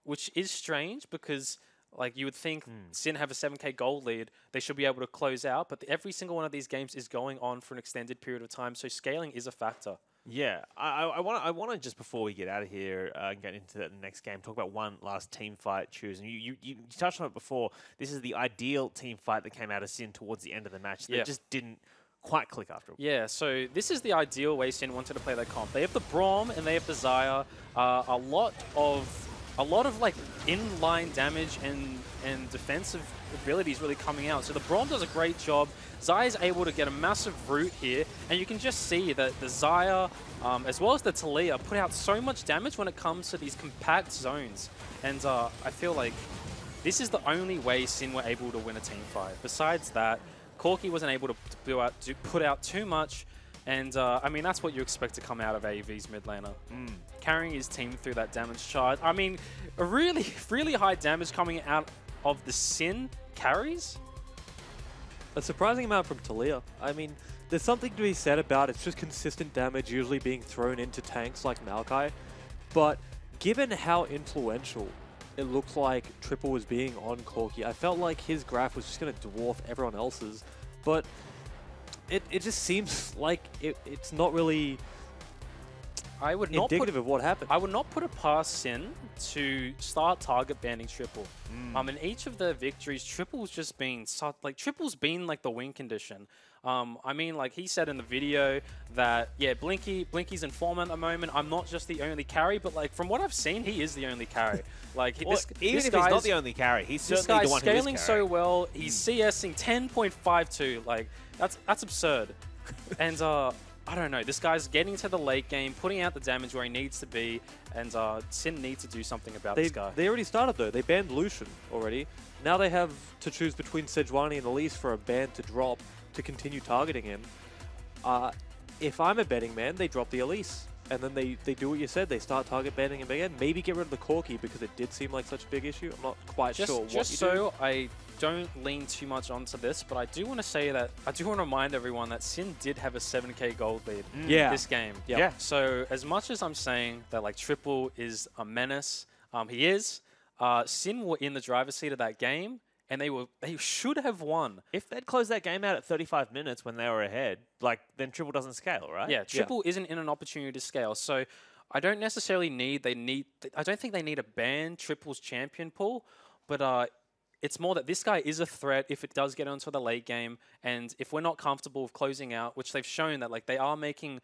which is strange because like you would think Sin have a 7k gold lead, they should be able to close out, but every single one of these games is going on for an extended period of time, so scaling is a factor. Yeah, I want to just before we get out of here and get into the next game, talk about one last team fight choose. And you touched on it before. This is the ideal team fight that came out of Sin towards the end of the match. That just didn't quite click after. Yeah, so this is the ideal way Sin wanted to play their comp. They have the Braum and they have the Xayah. A lot of like inline damage and defensive abilities really coming out. So the Braum does a great job. Xayah is able to get a massive root here, and you can just see that the Xayah, as well as the Taliyah, put out so much damage when it comes to these compact zones. And I feel like this is the only way Sin were able to win a team fight. Besides that, Corki wasn't able to put out too much, and I mean, that's what you expect to come out of AEV's mid laner. Carrying his team through that damage charge. I mean, a really, really high damage coming out of the Sin carries. A surprising amount from Taliyah. I mean, there's something to be said about it's just consistent damage usually being thrown into tanks like Maokai, but given how influential it looked like Triple was being on Corki, I felt like his graph was just going to dwarf everyone else's, but it just seems like it's not really indicative of what happened. I would not put it past Sin to start target banning Triple. In each of the victories, Triple's just been Triple's been like the win condition. I mean, like he said in the video that Blinky's in form at the moment. I'm not just the only carry, but like from what I've seen, he is the only carry. Like even if he's not the only carry, he's certainly the one who is scaling so well. He's CSing 10.52. Like that's absurd. And I don't know. This guy's getting to the late game, putting out the damage where he needs to be, and Sin needs to do something about this guy. They already started, though. They banned Lucian already. Now they have to choose between Sejuani and Elise for a ban to drop to continue targeting him. If I'm a betting man, they drop the Elise. And then they do what you said. They start target banning him again. Maybe get rid of the Corki because it did seem like such a big issue. I'm not quite sure what you do. I don't lean too much onto this, but I do want to say that I do want to remind everyone that Sin did have a 7k gold lead this game. Yeah. So as much as I'm saying that like Triple is a menace, he is. Sin were in the driver's seat of that game, and they should have won. If they'd closed that game out at 35 minutes when they were ahead, like then Triple doesn't scale, right? Yeah, Triple isn't in an opportunity to scale. So I don't necessarily I don't think they need a ban Triple's champion pool, but it's more that this guy is a threat if it does get onto the late game, and if we're not comfortable with closing out, which they've shown that like they are making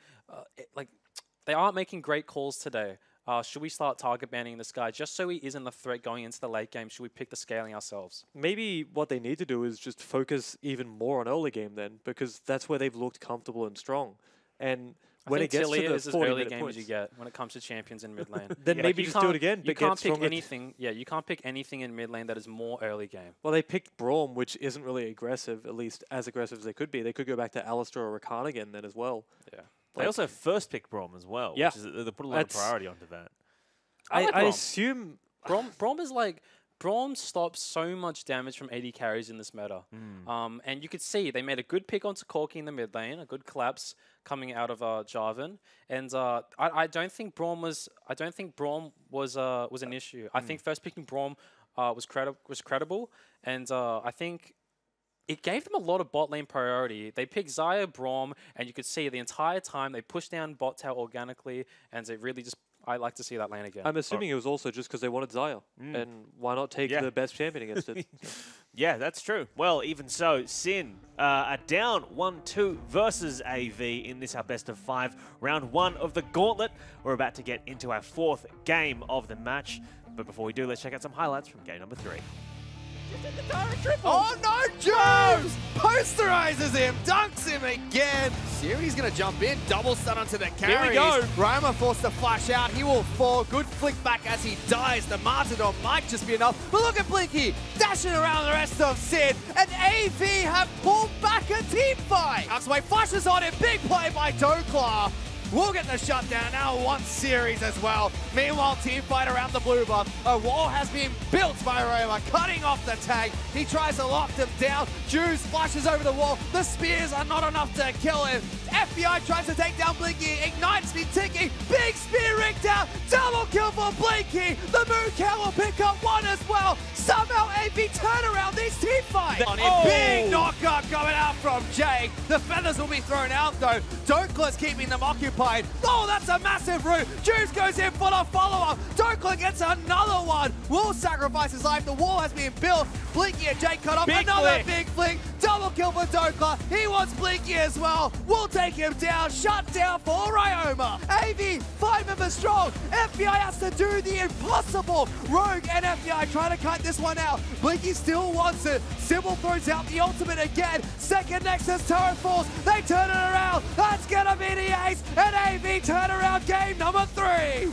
great calls today. Should we start target banning this guy just so he isn't the threat going into the late game? Should we pick the scaling ourselves? Maybe what they need to do is just focus even more on early game then, because that's where they've looked comfortable and strong. And when it gets to the 40 early game points, as you get when it comes to champions in mid lane. Then maybe just do it again. You can't pick anything. Yeah, you can't pick anything in mid lane that is more early game. Well, they picked Braum, which isn't really aggressive, at least as aggressive as they could be. They could go back to Alistair or Rakan again then as well. Yeah. They also first picked Braum as well. Yeah. Which is, they put a lot of priority onto that. I assume Braum is like Braum stops so much damage from AD carries in this meta. And you could see they made a good pick onto Corki in the mid lane, a good collapse coming out of Jarvan. And I don't think Braum was an issue. I think first picking Braum was credible, and I think it gave them a lot of bot lane priority. They picked Xayah, Braum, and you could see the entire time they pushed down bot tower organically, and it really just, I like to see that lane again. I'm assuming it was also just because they wanted Xayah, and why not take the best champion against it? Yeah, that's true. Well, even so, Sin are down 1-2 versus AV in this our best of 5 round 1 of the Gauntlet. We're about to get into our 4th game of the match, but before we do, let's check out some highlights from game number 3. Oh no, Jones! Posterizes him, dunks him again. Siri's gonna jump in, double stun onto the carries. Here we go. Roma forced to flash out, he will fall. Good flick back as he dies. The Martyrdom might just be enough. But look at Blinky, dashing around the rest of Sin. And AV have pulled back a team fight. Outsway flashes on him, big play by Dokla. We'll get the shutdown now, 1 series as well. Meanwhile, team fight around the blue buff. A wall has been built by Roma, cutting off the tag. He tries to lock them down. Juice flashes over the wall. The spears are not enough to kill him. FBI tries to take down Blinky. Ignite's been ticking. Big spear rigged out. Double kill for Blinky. The Moon Cow will pick up 1 as well. Somehow AV turn around this team fight. Big knockup coming out from Jake. The feathers will be thrown out though. Dokla's keeping them occupied. Oh, that's a massive root. Juice goes in for the follow-up. Dokla gets another one. Will sacrifice his life. The wall has been built. Blinky and Jake cut off. Another big flick. Double kill for Dokla. He wants Blinky as well. We'll take him down. Shut down for Ryoma. AV, 5 members strong. FBI has to do the impossible. Rogue and FBI trying to cut this one out. Blinky still wants it. Sybil throws out the ultimate again. Second Nexus turret falls. They turn it around. That's gonna be the ace. And AV turn around game number 3.